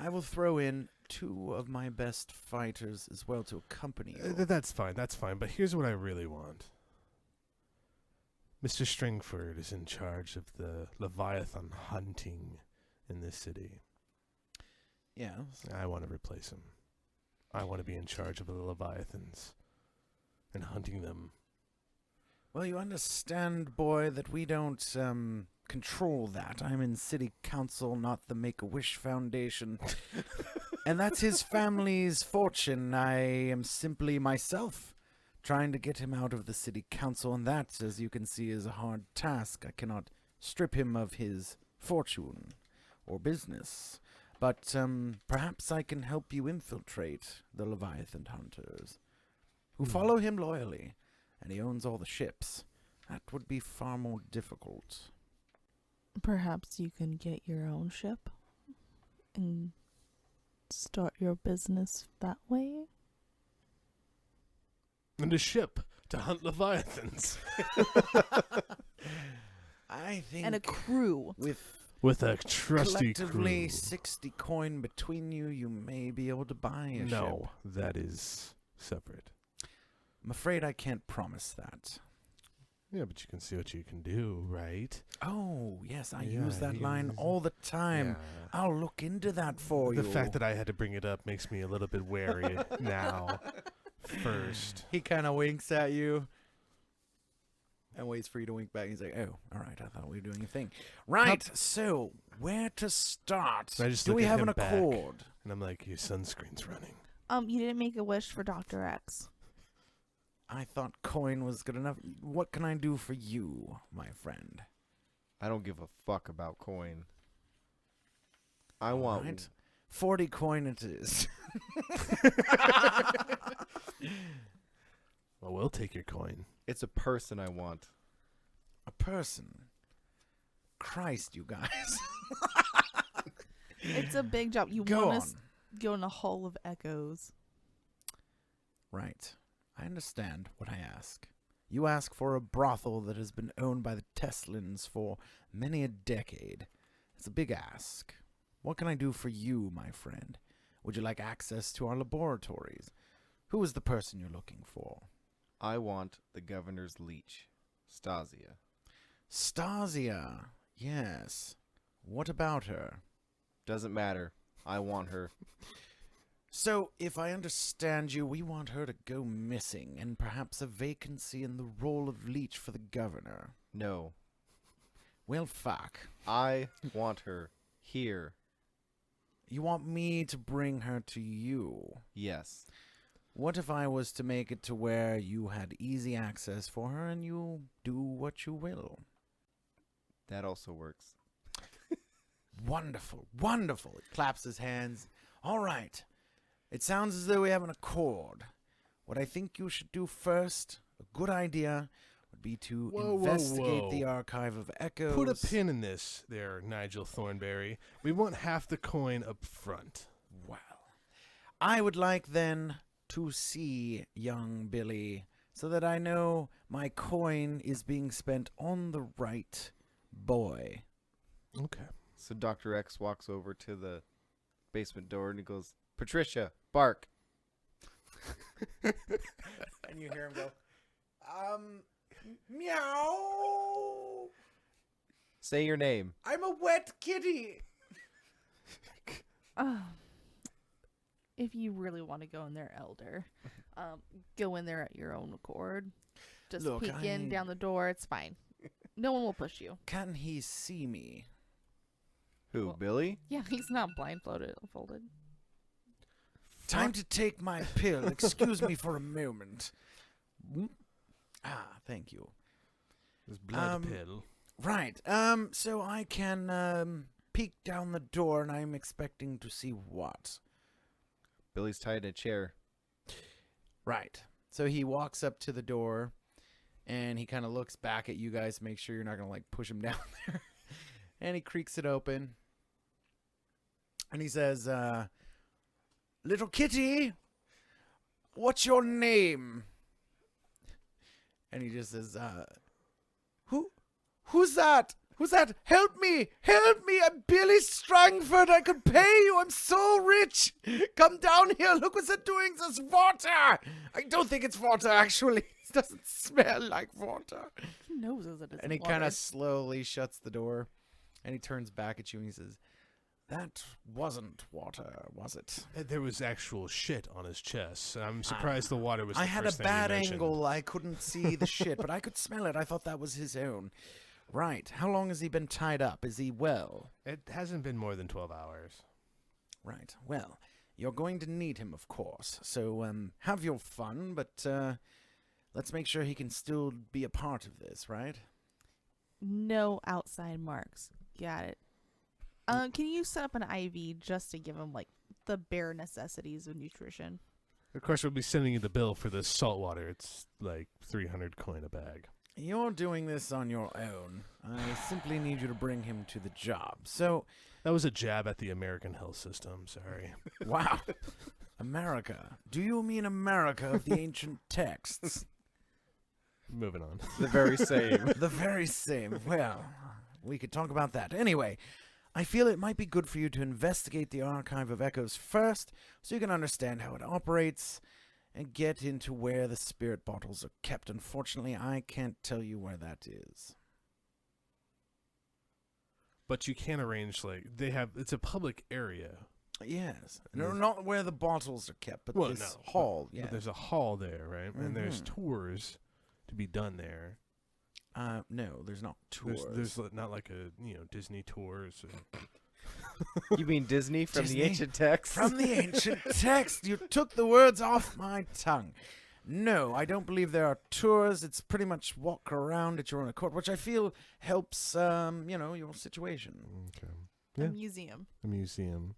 will throw in 2 of my best fighters as well to accompany you. That's fine, but here's what I really want. Mr. Stringford is in charge of the Leviathan hunting in this city. Yeah. I want to replace him. I want to be in charge of the Leviathans and hunting them. Well, you understand, boy, that we don't control that. I'm in city council, not the Make-A-Wish Foundation. And that's his family's fortune. I am simply myself trying to get him out of the city council, and that, as you can see, is a hard task. I cannot strip him of his fortune or business. But perhaps I can help you infiltrate the Leviathan hunters. who follow him loyally, and he owns all the ships. That would be far more difficult. Perhaps you can get your own ship and start your business that way. And a ship to hunt leviathans I think And a crew. with a trusty collectively crew. 60 coin between you, you may be able to buy a ship. No, that is separate. I'm afraid I can't promise that. Yeah, but you can see what you can do, right? Oh, yes, I Yeah, use that you line use it. all the time. Yeah. I'll look into that for you. The fact that I had to bring it up makes me a little bit wary now. First. he kind of winks at you and waits for you to wink back. He's like, oh, all right, I thought we were doing a thing. Right, so where to start? I just Do look we at have him an back. accord? And I'm like, your sunscreen's running. You didn't make a wish for Dr. X. I thought coin was good enough. What can I do for you, my friend? I don't give a fuck about coin. I want. Right. 40 coin it is. Well, we'll take your coin. It's a person I want. A person. Christ, you guys. It's a big job. You Go want on. us go in a hall of echoes. Right. I understand what I ask. You ask for a brothel that has been owned by the Teslins for many a decade. It's a big ask. What can I do for you, my friend? Would you like access to our laboratories? Who is the person you're looking for? I want the governor's leech, Stasia. Stasia. Yes. What about her? Doesn't matter. I want her. So, if I understand you, we want her to go missing, and perhaps a vacancy in the role of leech for the governor. No. Well, fuck. I want her here. You want me to bring her to you? Yes. What if I was to make it to where you had easy access for her and you do what you will? That also works. Wonderful, wonderful. He claps his hands. All right. It sounds as though we have an accord. What I think you should do first, a good idea, would be to investigate the archive of echoes. Put a pin in this there, Nigel Thornberry. We want half the coin up front. Well, I would like then to see young Billy so that I know my coin is being spent on the right boy. Okay. So Dr. X walks over to the basement door and he goes, Patricia, bark. And you hear him go, meow. Say your name. I'm a wet kitty. If you really want to go in there, Elder, go in there at your own accord. Just Look, peek in down the door. It's fine. No one will push you. Can he see me? Who, Well- Billy? Yeah, he's not blindfolded. Folded. Time to take my pill. Excuse me for a moment. Thank you. This blood Um, pill. Right. So I can peek down the door, and I'm expecting to see what? Billy's tied in a chair. Right. So he walks up to the door, and he kind of looks back at you guys, make sure you're not gonna like push him down there, and he creaks it open, and he says, "Little kitty, what's your name?" And he just says, Who's that? Who's that? Help me! Help me! I'm Billy Strangford. I could pay you. I'm so rich. Come down here. Look what's it doing. There's water. I don't think it's water, actually. It doesn't smell like water. He knows it isn't And he water. kind of slowly shuts the door, and he turns back at you and he says, "That wasn't water, was it?" There was actual shit on his chest. I'm surprised the water was I the had a first thing you bad mentioned. angle. I couldn't see the shit, but I could smell it. I thought that was his own. Right. How long has he been tied up? Is he well? It hasn't been more than 12 hours. Right. Well, you're going to need him, of course. So, have your fun, but let's make sure he can still be a part of this, right? No outside marks. Got it. Can you set up an IV just to give him like the bare necessities of nutrition? Of course, we'll be sending you the bill for the salt water. It's like 300 coin a bag. You're doing this on your own. I simply need you to bring him to the job. So, That was a jab at the American health system. Sorry. wow. America. Do you mean America of the ancient texts? Moving on. The very same. The very same. Well, we could talk about that. Anyway, I feel it might be good for you to investigate the Archive of Echoes first so you can understand how it operates and get into where the spirit bottles are kept. Unfortunately, I can't tell you where that is. But you can arrange, like, it's a public area. Yes. And No, there's- not where the bottles are kept, but Well, this no, hall. But Yeah. there's a hall there, right? And there's Mhm. tours to be done there. No, there's not tours. There's not like a, Disney tours. You mean Disney from Disney? the ancient text? From the ancient text, you took the words off my tongue. No, I don't believe there are tours. It's pretty much walk around at your own accord, which I feel helps, your situation. Okay. A Yeah. museum. A museum.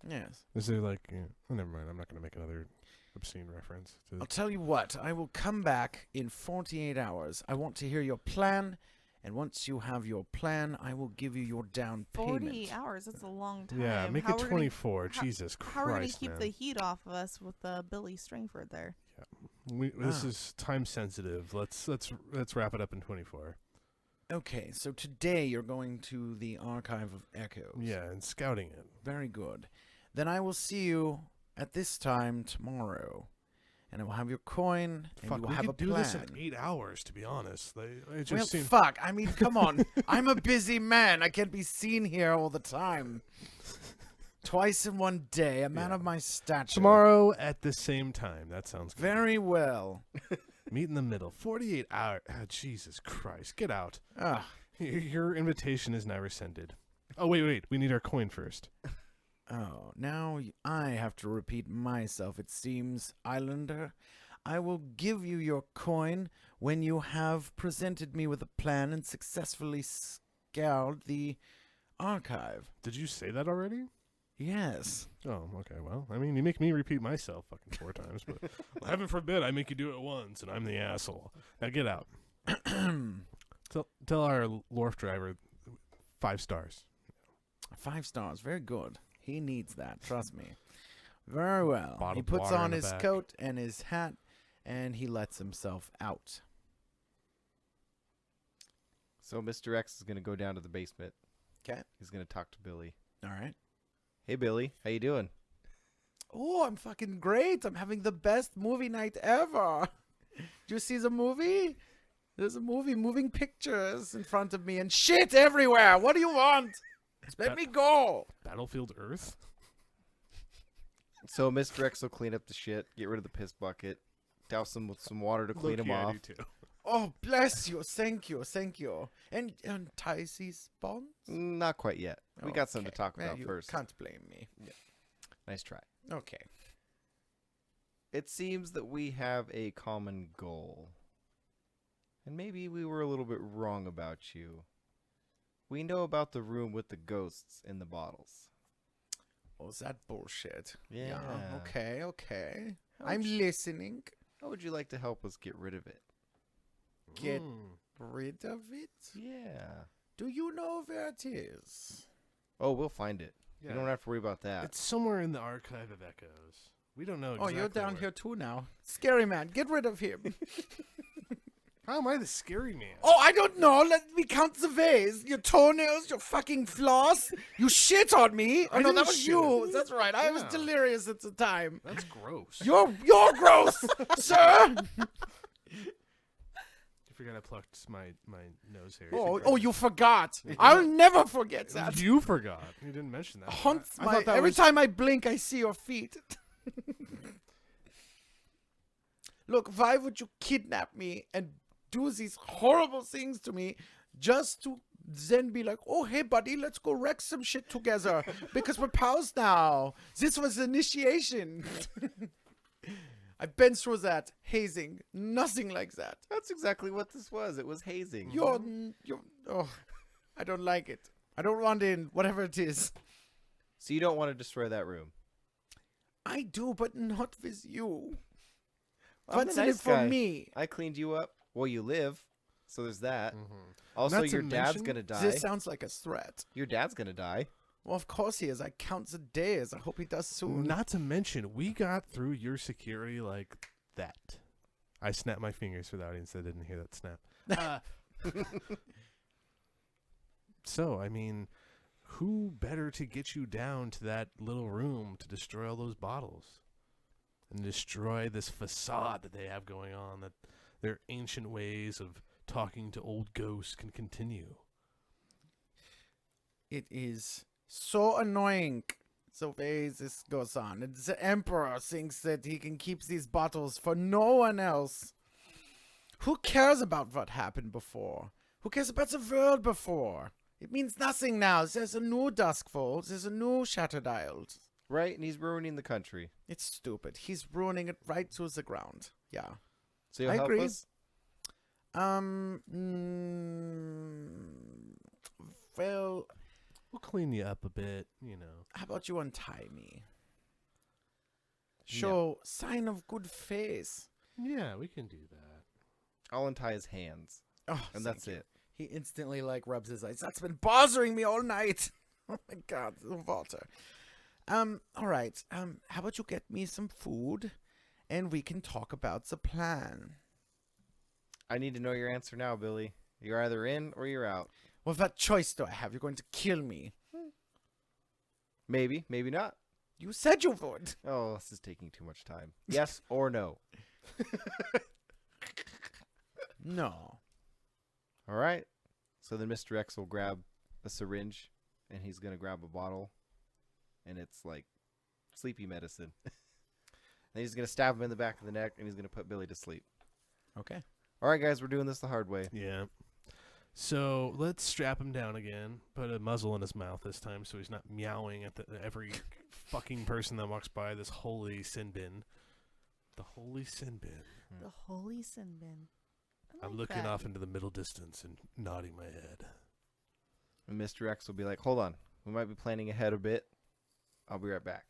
Yes. Is there like, oh, never mind. I'm not going to make another obscene reference. I'll tell you what, I will come back in 48 hours. I want to hear your plan, and once you have your plan, I will give you your down 40 payment. hours. That's a long time. Yeah, make How it we're 24. how- Jesus How are we going Christ, to keep man. the heat off of us with Billy Stringford there? This Ah. is time sensitive. Let's wrap it up in 24. Okay, so today you're going to the Archive of Echoes. Yeah, and scouting it. Very good. Then I will see you at this time tomorrow. And I will have your coin, and Fuck, you will we have a could do plan. this in 8 hours, to be honest. It just Well, seems... fuck. I mean, come on. I'm a busy man. I can't be seen here all the time. Twice in one day. A man Yeah. of my stature. Tomorrow at the same time. That sounds good. Very well. Meet in the middle. 48 hours. Oh, Jesus Christ. Get out. Ah, Your invitation is now rescinded. Oh, wait. We need our coin first. oh, now I have to repeat myself, it seems, Islander. I will give you your coin when you have presented me with a plan and successfully scoured the archive. Did you say that already? Yes. Oh, okay. Well, I mean, you make me repeat myself fucking 4 times, but heaven forbid I make you do it once and I'm the asshole. Now get out. Tell our Lorf driver 5 stars. 5 stars. Very good. He needs that. Trust me. Very well. Bottled He puts water in on the his back. coat and his hat, and he lets himself out. So Mr. X is going to go down to the basement. 'Kay. He's going to talk to Billy. All right. Hey, Billy. How you doing? Oh, I'm fucking great. I'm having the best movie night ever. Did you see the movie? There's a movie, moving pictures in front of me and shit everywhere. What do you want? Let me go. Battlefield Earth? So Mr. X will clean up the shit, get rid of the piss bucket, douse him with some water to clean him Low-key, I off. do too. Oh, bless you. Thank you. Thank you. And ties these bonds? Not quite yet. We got something to talk Well, about you first. can't blame me. Nice try. Okay. It seems that we have a common goal. And maybe we were a little bit wrong about you. We know about the room with the ghosts in the bottles. Oh, is that bullshit? Yeah. Okay. How I'm would you- listening. How would you like to help us get rid of it? Get Mm. rid of it? Yeah. Do you know where it is? Oh, we'll find it. Yeah. You don't have to worry about that. It's somewhere in the Archive of Echoes. We don't know Oh, exactly you're down where. here too now. Scary man, get rid of him. How am I the scary man? Oh, I don't know. Let me count the ways. Your toenails, your fucking floss. You shit on me. Oh, I no, that didn't was shit. you. That's right. I was Yeah. delirious at the time. That's gross. You're gross, sir. I forgot I plucked my nose hair. Oh, you forgot. I'll never forget that. You forgot. You didn't mention that. Haunts I my. thought that Every was- time I blink, I see your feet. Look, why would you kidnap me and do these horrible things to me just to then be like, oh, hey, buddy, let's go wreck some shit together because we're pals now. This was initiation. I've been through that. Hazing. Nothing like that. That's exactly what this was. It was hazing. You're, oh, I don't like it. I don't want in, whatever it is. So you don't want to destroy that room? I do, but not with you. I'm the What's in it nice for guy. me? I cleaned you up. Well, you live, so there's that. Mm-hmm. Also, Not to your dad's mention- gonna die. This sounds like a threat. Your dad's gonna die. Well, of course he is. I count the days. I hope he does soon. Not to mention, we got through your security like that. I snapped my fingers for the audience that didn't hear that snap. So, I mean, who better to get you down to that little room to destroy all those bottles and destroy this facade that they have going on, that their ancient ways of talking to old ghosts can continue? It is so annoying the way this goes on. And the Emperor thinks that he can keep these bottles for no one else. Who cares about what happened before? Who cares about the world before? It means nothing now. There's a new Duskfall. There's a new Shattered Isles. Right, and he's ruining the country. It's stupid. He's ruining it right to the ground. Yeah. So you'll I help agree. us? Well, We'll clean you up a bit, you know. how about you untie me? Show sign of good faith. Yeah, we can do that. I'll untie his hands, Oh, and thank that's you. it. He instantly rubs his eyes. That's been bothering me all night. Oh my god, the water. All right. How about you get me some food, and we can talk about the plan. I need to know your answer now, Billy. You're either in or you're out. Well, what choice do I have? You're going to kill me. Maybe, maybe not. You said you would. Oh, this is taking too much time. Yes or no? No. All right. So then Mr. X will grab a syringe, and he's going to grab a bottle, and it's like sleepy medicine. And he's going to stab him in the back of the neck, and he's going to put Billy to sleep. Okay. All right, guys, we're doing this the hard way. Yeah. So let's strap him down again. Put a muzzle in his mouth this time so he's not meowing at every fucking person that walks by this holy sin bin. The holy sin bin. The holy sin bin. I I'm like looking that. off into the middle distance and nodding my head. And Mr. X will be like, hold on. We might be planning ahead a bit. I'll be right back.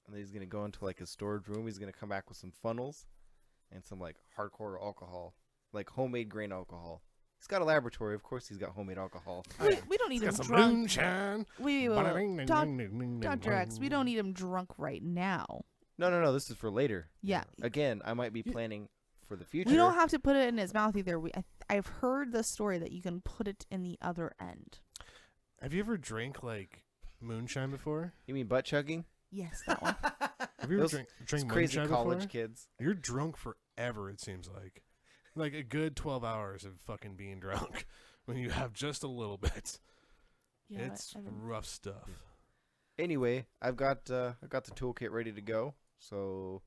And then he's gonna go into like his storage room. He's gonna come back with some funnels and some like hardcore alcohol, like homemade grain alcohol. He's got a laboratory, of course. He's got homemade alcohol. We don't need him Got some drunk. moonshine. We Dr. X, we don't need him drunk right now. No. This is for later. Yeah. Again, I might be planning for the future. We don't have to put it in his mouth either. I've heard the story that you can put it in the other end. Have you ever drank like moonshine before? You mean butt chugging? Yes, that one. Have you ever Those- drank Those crazy moonshine college before? kids. You're drunk forever, it seems like. Like a good 12 hours of fucking being drunk when you have just a little bit. Yeah, It's rough stuff. Anyway, I've got the toolkit ready to go, so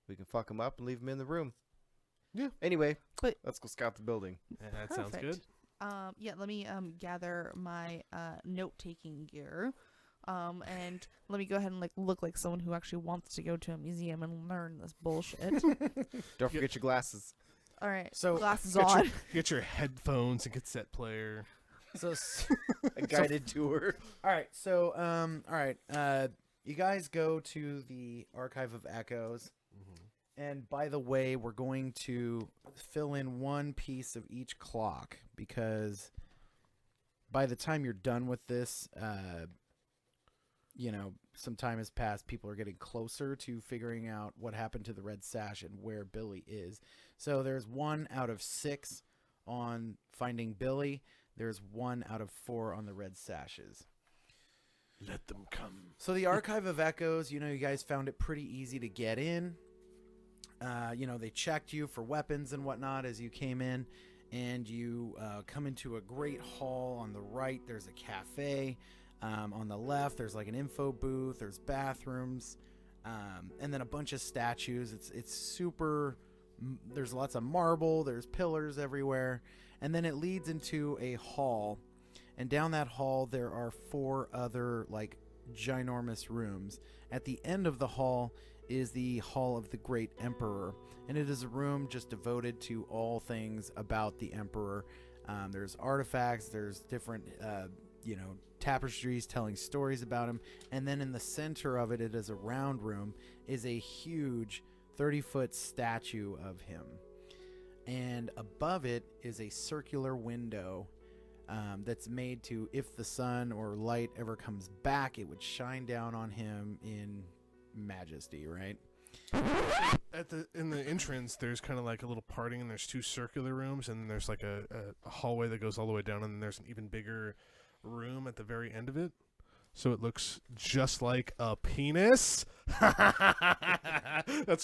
we can fuck him up and leave him in the room. Yeah. Anyway, But- let's go scout the building. Yeah, that sounds Perfect. good. Yeah, let me gather my note-taking gear. And let me go ahead and look like someone who actually wants to go to a museum and learn this bullshit. Don't forget your glasses. All right, So, glasses Get on. Get your headphones and cassette player. So, A guided tour. all right. So, all right. You guys go to the Archive of Echoes. And by the way, we're going to fill in one piece of each clock because by the time you're done with this, some time has passed. People are getting closer to figuring out what happened to the Red Sash and where Billy is. So there's 1 out of 6 on finding Billy. There's 1 out of 4 on the Red Sashes. Let them come. So the Archive of Echoes, you guys found it pretty easy to get in. They checked you for weapons and whatnot as you came in, and you come into a great hall. On the right, there's a cafe. On the left, there's like an info booth. There's bathrooms, and then a bunch of statues. It's super. There's lots of marble. There's pillars everywhere, And then it leads into a hall. And down that hall, there are 4 other, like, ginormous rooms. At the end of the hall is the Hall of the Great Emperor. And it is a room just devoted to all things about the Emperor. There's artifacts, there's different, tapestries telling stories about him. And then in the center of it, it is a round room, is a huge 30-foot statue of him. And above it is a circular window that's made to, if the sun or light ever comes back, it would shine down on him in majesty, right? In the entrance, there's kind of like a little parting, and there's 2 circular rooms, and then there's like a hallway that goes all the way down, and then there's an even bigger room at the very end of it. So it looks just like a penis. That's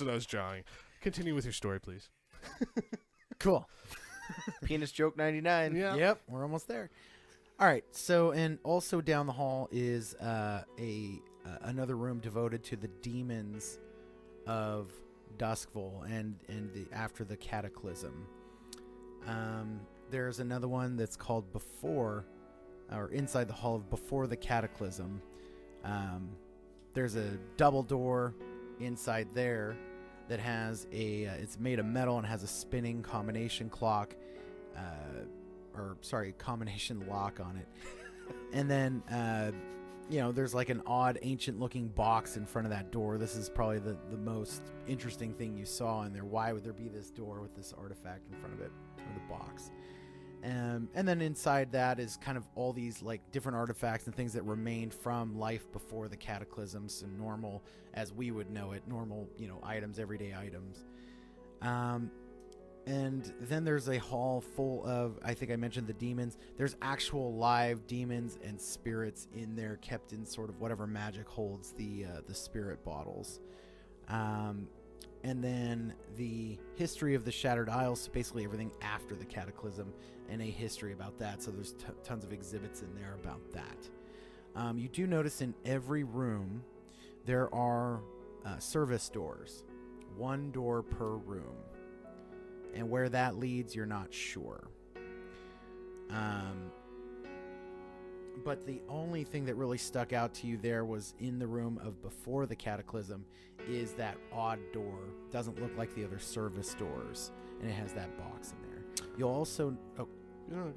what I was drawing. Continue with your story, please. Cool. Penis joke 99. Yeah. Yep, we're almost there. All right, so and also down the hall is another room devoted to the demons of Duskville and after the Cataclysm. There's another one that's called Before, or inside the hall of Before the Cataclysm. There's a double door inside there that has it's made of metal and has a spinning combination clock, combination lock on it. And then, there's like an odd ancient looking box in front of that door. This is probably the most interesting thing you saw in there. Why would there be this door with this artifact in front of it, or the box? And then inside that is kind of all these like different artifacts and things that remained from life before the cataclysms, and normal as we would know it, normal, items, everyday items. And then there's a hall full of, I think I mentioned the demons. There's actual live demons and spirits in there, kept in sort of whatever magic holds the spirit bottles. And then the history of the Shattered Isles, basically everything after the Cataclysm, and a history about that. So there's tons of exhibits in there about that. You do notice in every room there are service doors, 1 door per room. And where that leads, you're not sure. But the only thing that really stuck out to you there was in the room of Before the Cataclysm is that odd door. Doesn't look like the other service doors, and it has that box in there. You'll also Go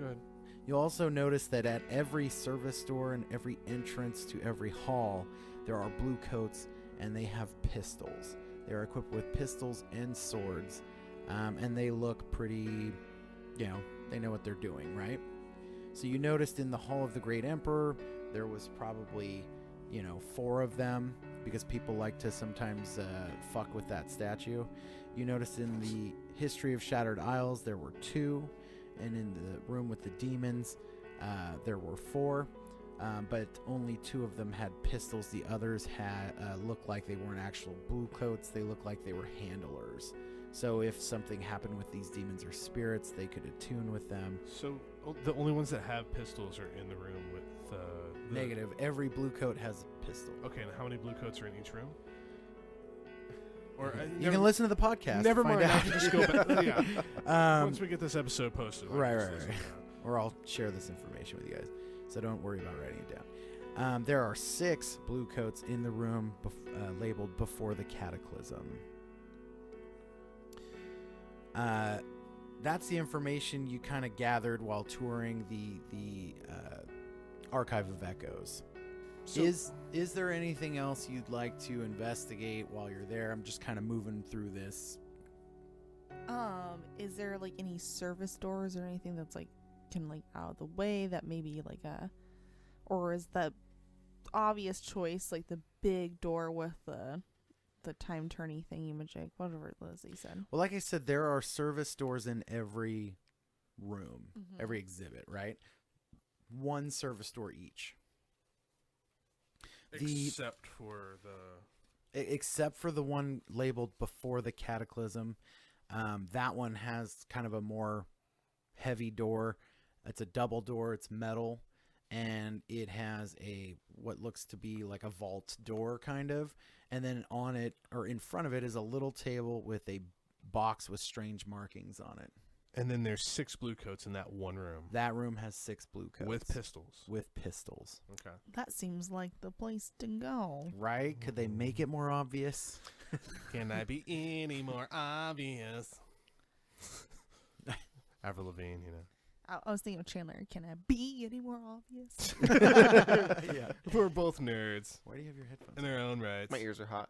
ahead. You'll also notice that at every service door and every entrance to every hall, there are blue coats, and they have pistols. They're equipped with pistols and swords, and they look pretty, they know what they're doing, right? So you noticed in the Hall of the Great Emperor, there was probably, 4 of them, because people like to sometimes fuck with that statue. You noticed in the History of Shattered Isles, there were 2, and in the room with the demons, there were 4, but only 2 of them had pistols. The others had looked like they weren't actual blue coats. They looked like they were handlers. So if something happened with these demons or spirits, they could attune with them. So the only ones that have pistols are in the room with Negative. Every blue coat has a pistol. Okay, and how many blue coats are in each room? Or you can listen to the podcast. Never to find mind. I out. can just go back. Yeah. Once we get this episode posted. Right. Or I'll share this information with you guys. So don't worry about writing it down. There are 6 blue coats in the room labeled Before the Cataclysm. That's the information you kind of gathered while touring the Archive of Echoes. So, is there anything else you'd like to investigate while you're there? I'm just kind of moving through this. Is there like any service doors or anything that's like out of the way that maybe or is the obvious choice like the big door with the time turning thingy-majig, whatever Lizzie said? Well, like I said, there are service doors in every room, every exhibit, right? 1 service door each. Except for the one labeled Before the Cataclysm. That one has kind of a more heavy door. It's a double door. It's metal. And it has what looks to be like a vault door kind of. And then on it, or in front of it, is a little table with a box with strange markings on it. And then there's 6 blue coats in that one room That room has 6 blue coats. with pistols. With pistols. Okay. That seems like the place to go. Right? Could they make it more obvious? Can I be any more obvious? Avril Lavigne, you know. I was thinking of Chandler. Can I be any more obvious? Yeah. We're both nerds Why do you have your headphones? in their own rights. My ears are hot.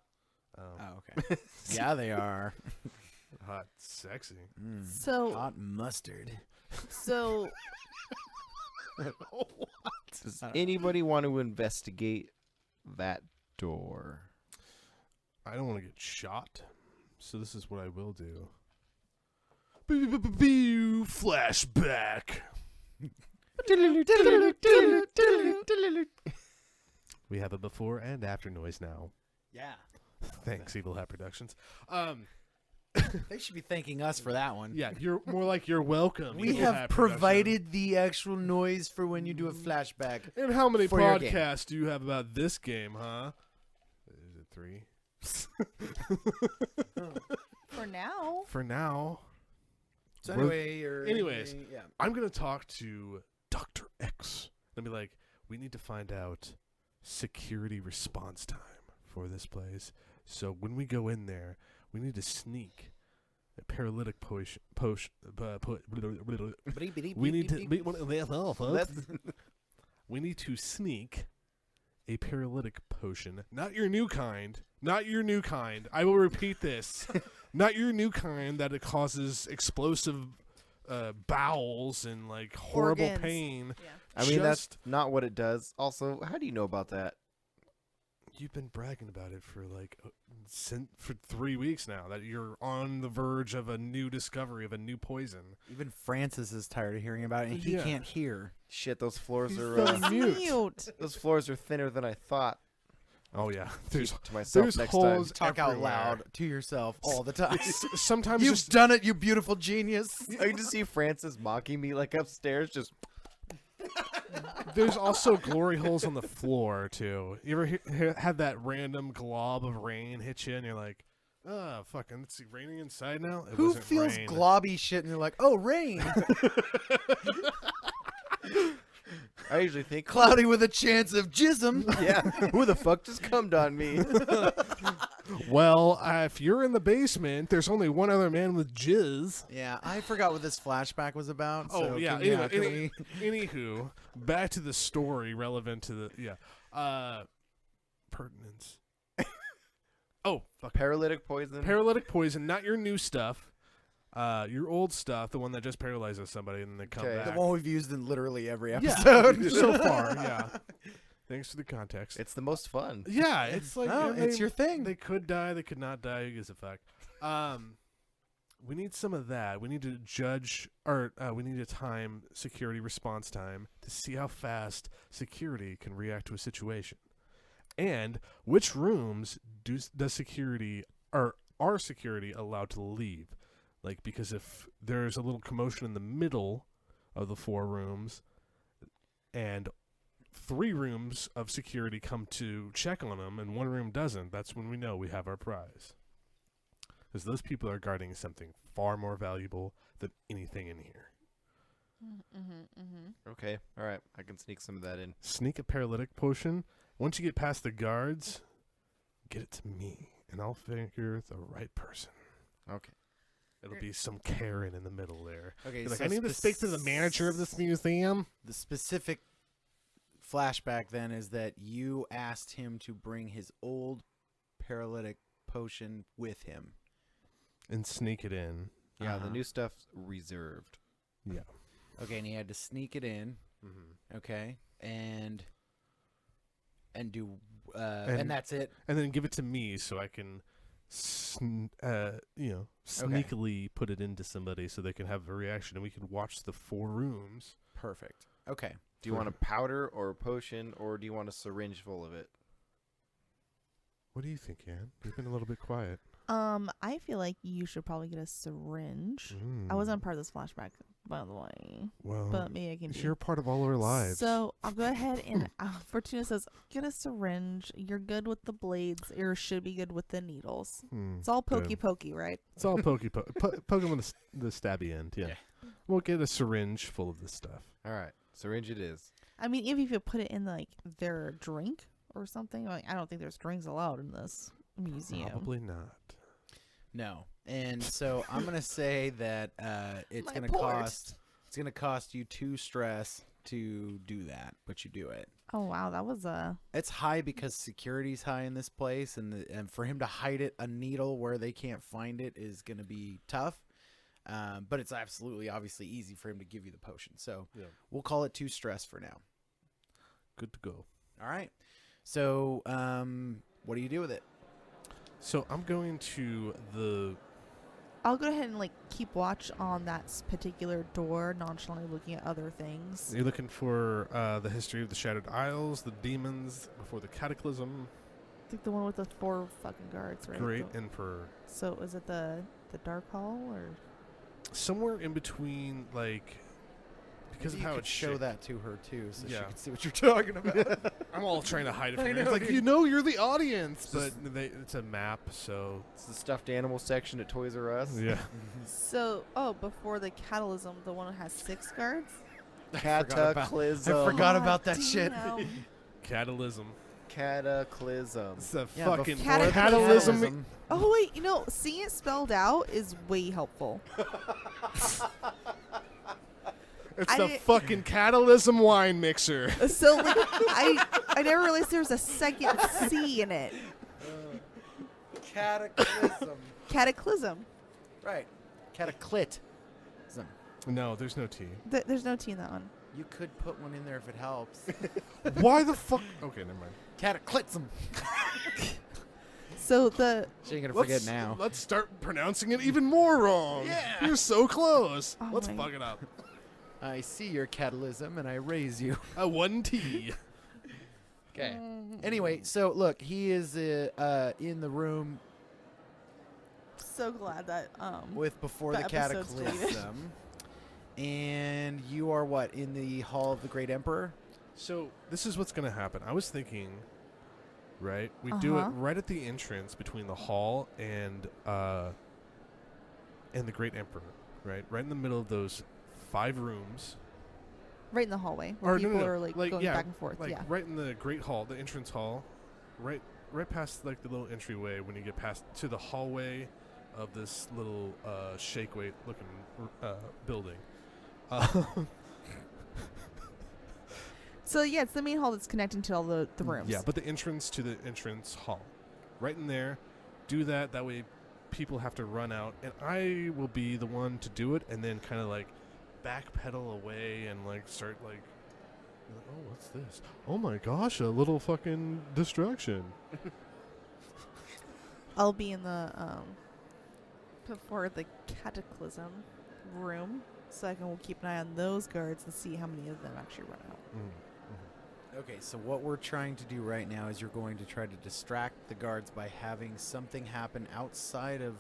Oh, Oh, okay. Yeah, they are. hot, sexy. So, Hot mustard. so Does anybody want to investigate that door? I don't want to get shot, so this is what I will do. Flashback. We have a before and after noise now. Yeah. Thanks, Evil Hat Productions. They should be thanking us for that one. Yeah, you're more like you're welcome. We Evil have Hat Productions. provided the actual noise for when you do a flashback. And how many for your game. podcasts do you have about this game, huh? Is it 3? for now, For now. So We're- anyways, yeah. I'm going to talk to Dr. X. And be like, we need to find out security response time for this place. So when we go in there, we need to sneak a paralytic potion. We need to we need to sneak a paralytic potion. Not your new kind. Not your new kind. I will repeat this. Not your new kind that it causes explosive bowels and like horrible Organs. pain. yeah. I mean, that's Just- not what it does. Also, how do you know about that? You've been bragging about it for like for 3 weeks now that you're on the verge of a new discovery of a new poison. Even Francis is tired of hearing about it, and he Yeah. can't hear. Shit, those floors He's are so mute. Mute. those floors are thinner than I thought. Oh yeah, Keep there's it to myself there's next holes Talk everywhere. out loud to yourself all the time. Sometimes You've just done it, you beautiful genius. time. I can just see Francis mocking me like upstairs, just there's also glory holes on the floor too. You ever had that random glob of rain hit you and you're like, oh fucking, it's raining inside now. It Who wasn't feels rain. globby shit and they're like, oh, rain. I usually think, Cloudy with a chance of jism. yeah, who the fuck just cummed on me? Well, if you're in the basement, there's only one other man with jizz. Yeah, I forgot what this flashback was about. Oh so yeah. can- Anyway, can we- anywho, back to the story relevant to the pertinence. Oh fuck. Paralytic poison. Paralytic poison, not your new stuff. Your old stuff, the one that just paralyzes somebody and then they come Okay. The back. one we've used in literally every Yeah, episode. so far, yeah. Thanks for the context. It's the most fun. Yeah, it's like Oh, it's your thing. They could die, they could not die. Who gives a fuck? We need some of that. We need to judge, or we need to time security response time to see how fast security can react to a situation, and which rooms does security or are security allowed to leave? Like, because if there's a little commotion in the middle of the 4 rooms, and 3 rooms of security come to check on them, and 1 room doesn't, that's when we know we have our prize. Because those people are guarding something far more valuable than anything in here. Okay, all right, I can sneak some of that in. Sneak a paralytic potion. Once you get past the guards, get it to me, and I'll figure the right person. Okay. It'll be some Karen in the middle there. Okay, Be like, so I need to speak to the manager of this museum. The specific flashback then is that you asked him to bring his old paralytic potion with him. And sneak it in. Yeah, Uh-huh. the new stuff's reserved. Yeah. Okay, and he had to sneak it in. Mm-hmm. Okay, and do And- and that's it. And then give it to me so I can, sneakily put it into somebody so they can have a reaction and we can watch the 4 rooms. Perfect. Okay. Do you want a powder or a potion, or do you want a syringe full of it? What do you think, Ann? You've been a little bit quiet. I feel like you should probably get a syringe. I wasn't part of this flashback, by the way, Well, but maybe I can. you're a part of all our lives. So I'll go ahead and Fortuna says, "Get a syringe. You're good with the blades, or should be good with the needles. It's all pokey good. pokey, right?" It's all pokey poke. Poke him with the stabby end. Yeah. We'll get a syringe full of this stuff. All right, syringe it is. I mean, even if you put it in like their drink or something, like I don't think there's drinks allowed in this museum. Probably not. No. And so I'm gonna say that it's My gonna ports. cost you 2 stress to do that, but you do it. Oh wow, that was a. It's high because security's high in this place, and for him to hide a needle where they can't find it is gonna be tough. But it's absolutely, obviously, easy for him to give you the potion. So Yeah. we'll call it 2 stress for now. Good to go. All right. So what do you do with it? So I'm going to the. I'll go ahead and like keep watch on that particular door, nonchalantly looking at other things. You're looking for the history of the Shattered Isles, the demons before the Cataclysm, I think the one with the 4 fucking guards, right? Great Emperor. So is it the Dark Hall or? Somewhere in between, like, because Maybe of how you it's could show shaped. that to her too, so she Yeah. can see what you're talking about. I'm all trying to hide it from I her. It's know, like, dude. you know, you're the audience, but Just- it's a map, so It's the stuffed animal section at Toys R Us. yeah. So before the Catalysm, the one that has 6 guards. Cataclysm. I forgot about that God shit. damn. Catalysm. Cataclysm. It's a Yeah, fucking before the catalysm. Oh wait, seeing it spelled out is way helpful. It's I the didn't- fucking catalysm wine mixer. So like I never realized there was a second C in it. Cataclysm. Cataclysm. Right. Cataclysm. No, there's no T. There's no T in that one. You could put one in there if it helps. Why the fuck? Okay, never mind. Cataclysm. So the She ain't gonna forget now. Let's start pronouncing it even more wrong. Yeah. You're so close. Oh Let's my- fuck it up. I see your catalysm and I raise you. A 1T. Okay. Anyway, so look, he is in the room so glad that with before The the episode's deleted. cataclysm. And you are what, in the Hall of the Great Emperor? So this is what's gonna happen. I was thinking, right? We do it Uh-huh. right at the entrance between the hall and the Great Emperor, right? Right in the middle of those 5 rooms. right in the hallway where people are like going yeah, back and forth. like Yeah. right in the Great Hall, the entrance hall, right past like the little entryway when you get past to the hallway of this little shake weight looking building. So yeah, it's the main hall that's connecting to all the rooms. Yeah, but the entrance to the entrance hall, right in there. Do that. That way, people have to run out, and I will be the one to do it, and then kind of like backpedal away and like start like, oh, what's this? Oh my gosh, a little fucking distraction. I'll be in the before the cataclysm room, so I can keep an eye on those guards and see how many of them actually run out. Okay, so what we're trying to do right now is you're going to try to distract the guards by having something happen outside of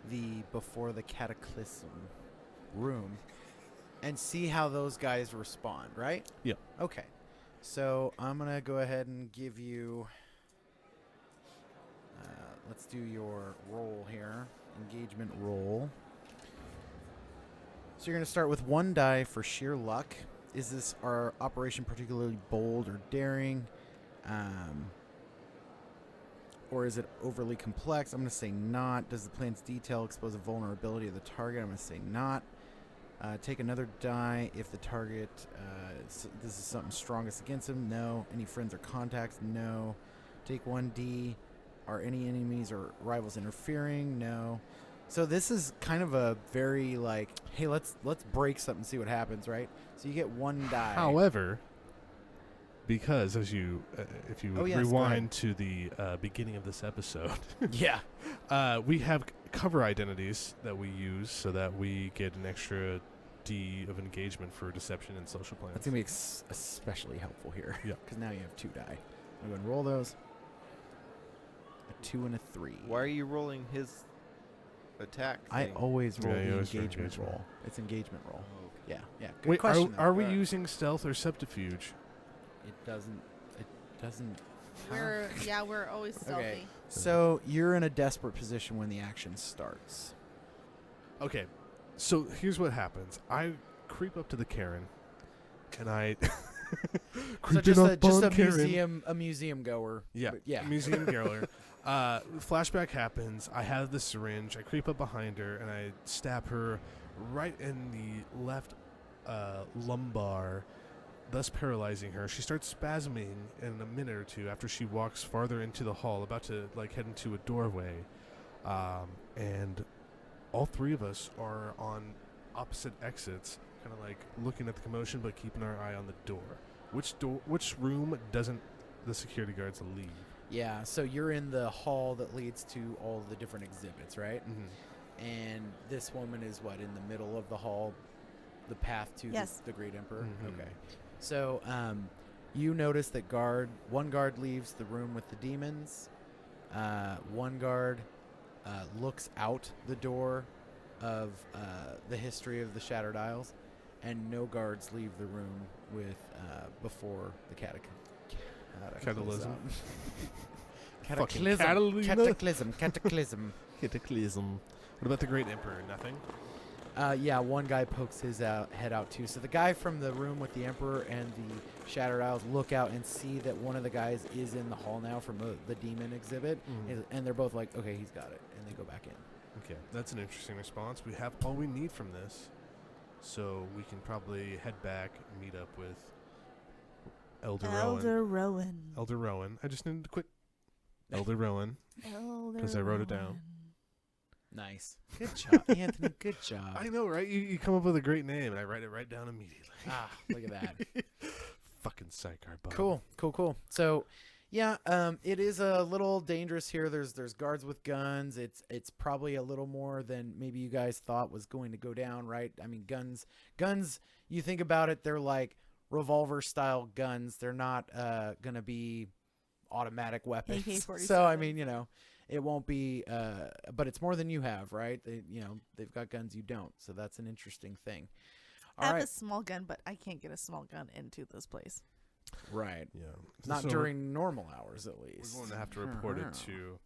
the before the cataclysm room and see how those guys respond, right? Yeah. Okay. So I'm going to go ahead and give you let's do your roll here. Engagement roll. So you're going to start with 1 die for sheer luck. Is this our operation particularly bold or daring? Or is it overly complex? I'm going to say not. Does the plan's detail expose a vulnerability of the target? I'm going to say not. Take another die if the target, this is something strongest against him. No. Any friends or contacts? No. Take 1d. Are any enemies or rivals interfering? No. So this is kind of a very like, hey, let's break something, see what happens, right? So you get 1 die. However, because as you, if you Oh, yes, go rewind to the beginning of this episode, Yeah. we have cover identities that we use so that we get an extra D of engagement for deception and social plans. That's going to be especially helpful here. Yeah. Because now you have 2 die. I'm going to roll those. A 2 and a 3. Why are you rolling his attack I thing? always roll Yeah, you the always roll engagement engagement. roll. It's engagement roll. Oh, okay. Yeah, yeah. Good Wait, question. are we though. using stealth or subterfuge? It doesn't. We're always stealthy. So you're in a desperate position when the action starts. Okay, So here's what happens. I creep up to the Karen, and I So creeping just up on a Karen. museum goer. Yeah, But yeah. museum girler. Flashback happens. I have the syringe. I creep up behind her and I stab her right in the left lumbar, thus paralyzing her. She starts spasming in a minute or two after she walks farther into the hall, about to like head into a doorway, and all three of us are on opposite exits, kind of like looking at the commotion but keeping our eye on the door. Which room doesn't the security guards leave? Yeah, so you're in the hall that leads to all the different exhibits, right? Mm-hmm. And this woman is what, in the middle of the hall, the path to Yes. the Great Emperor? Mhm. Okay. So you notice that one guard leaves the room with the demons. One guard looks out the door of the history of the Shattered Isles, and no guards leave the room with before the cataclysm. Fucking Cataclysm. Cataclysm. What about the Great Emperor? Nothing? Yeah, one guy pokes his head out too. So the guy from the room with the Emperor and the Shattered Isles look out and see that one of the guys is in the hall now from the demon exhibit, and they're both like, okay, he's got it, and they go back in. Okay, that's an interesting response. We have all we need from this, so we can probably head back and meet up with Elder Rowan. Elder Rowan. I just needed a quick Elder Rowan. Because I wrote it down. Nice. Good job, Anthony. Good job. I know, right? You come up with a great name, and I write it right down immediately. Look at that. Fucking psych, Bob. Cool. So, yeah, it is a little dangerous here. There's guards with guns. It's probably a little more than maybe you guys thought was going to go down, right? I mean, guns. You think about it, they're like revolver-style guns. They're not gonna be automatic weapons. AK-47. So I mean, it won't be. But it's more than you have, right? They've got guns you don't. So that's an interesting thing. I have a small gun, but I can't get a small gun into this place. Right. Yeah. Not So during normal hours, at least. We're going to have to report it to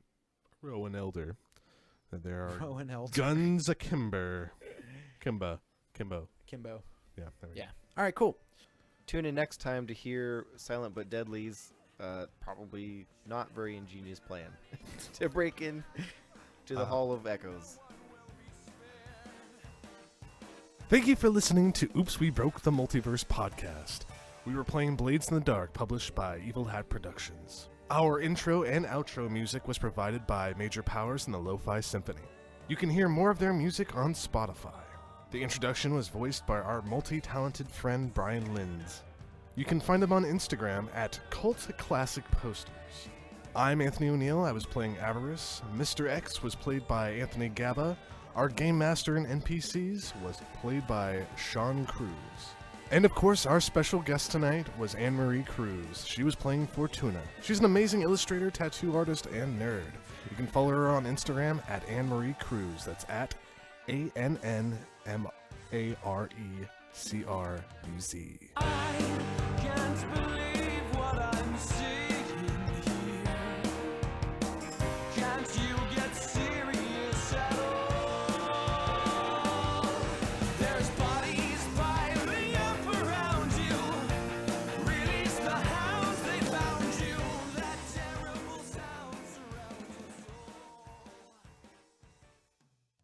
Rowan Elder that there are Rowan Elder. guns akimbo. Kimbo. Kimbo. Yeah. There we Yeah. All right. Cool. Tune in next time to hear Silent but Deadly's probably not very ingenious plan to break in to the Hall of Echoes. Thank you for listening to Oops, We Broke the Multiverse podcast. We were playing Blades in the Dark, published by Evil Hat Productions. Our intro and outro music was provided by Major Powers and the Lo-Fi Symphony. You can hear more of their music on Spotify. The introduction was voiced by our multi-talented friend Brian Linds. You can find him on Instagram at Cult Classic Posters. I'm Anthony O'Neill. I was playing Avarice. Mr. X was played by Anthony Gaba. Our Game Master and NPCs was played by Sean Cruz. And of course, our special guest tonight was AnnMaré Cruz. She was playing Fortuna. She's an amazing illustrator, tattoo artist, and nerd. You can follow her on Instagram at AnnMaré Cruz. That's at AnnMaré Cruz.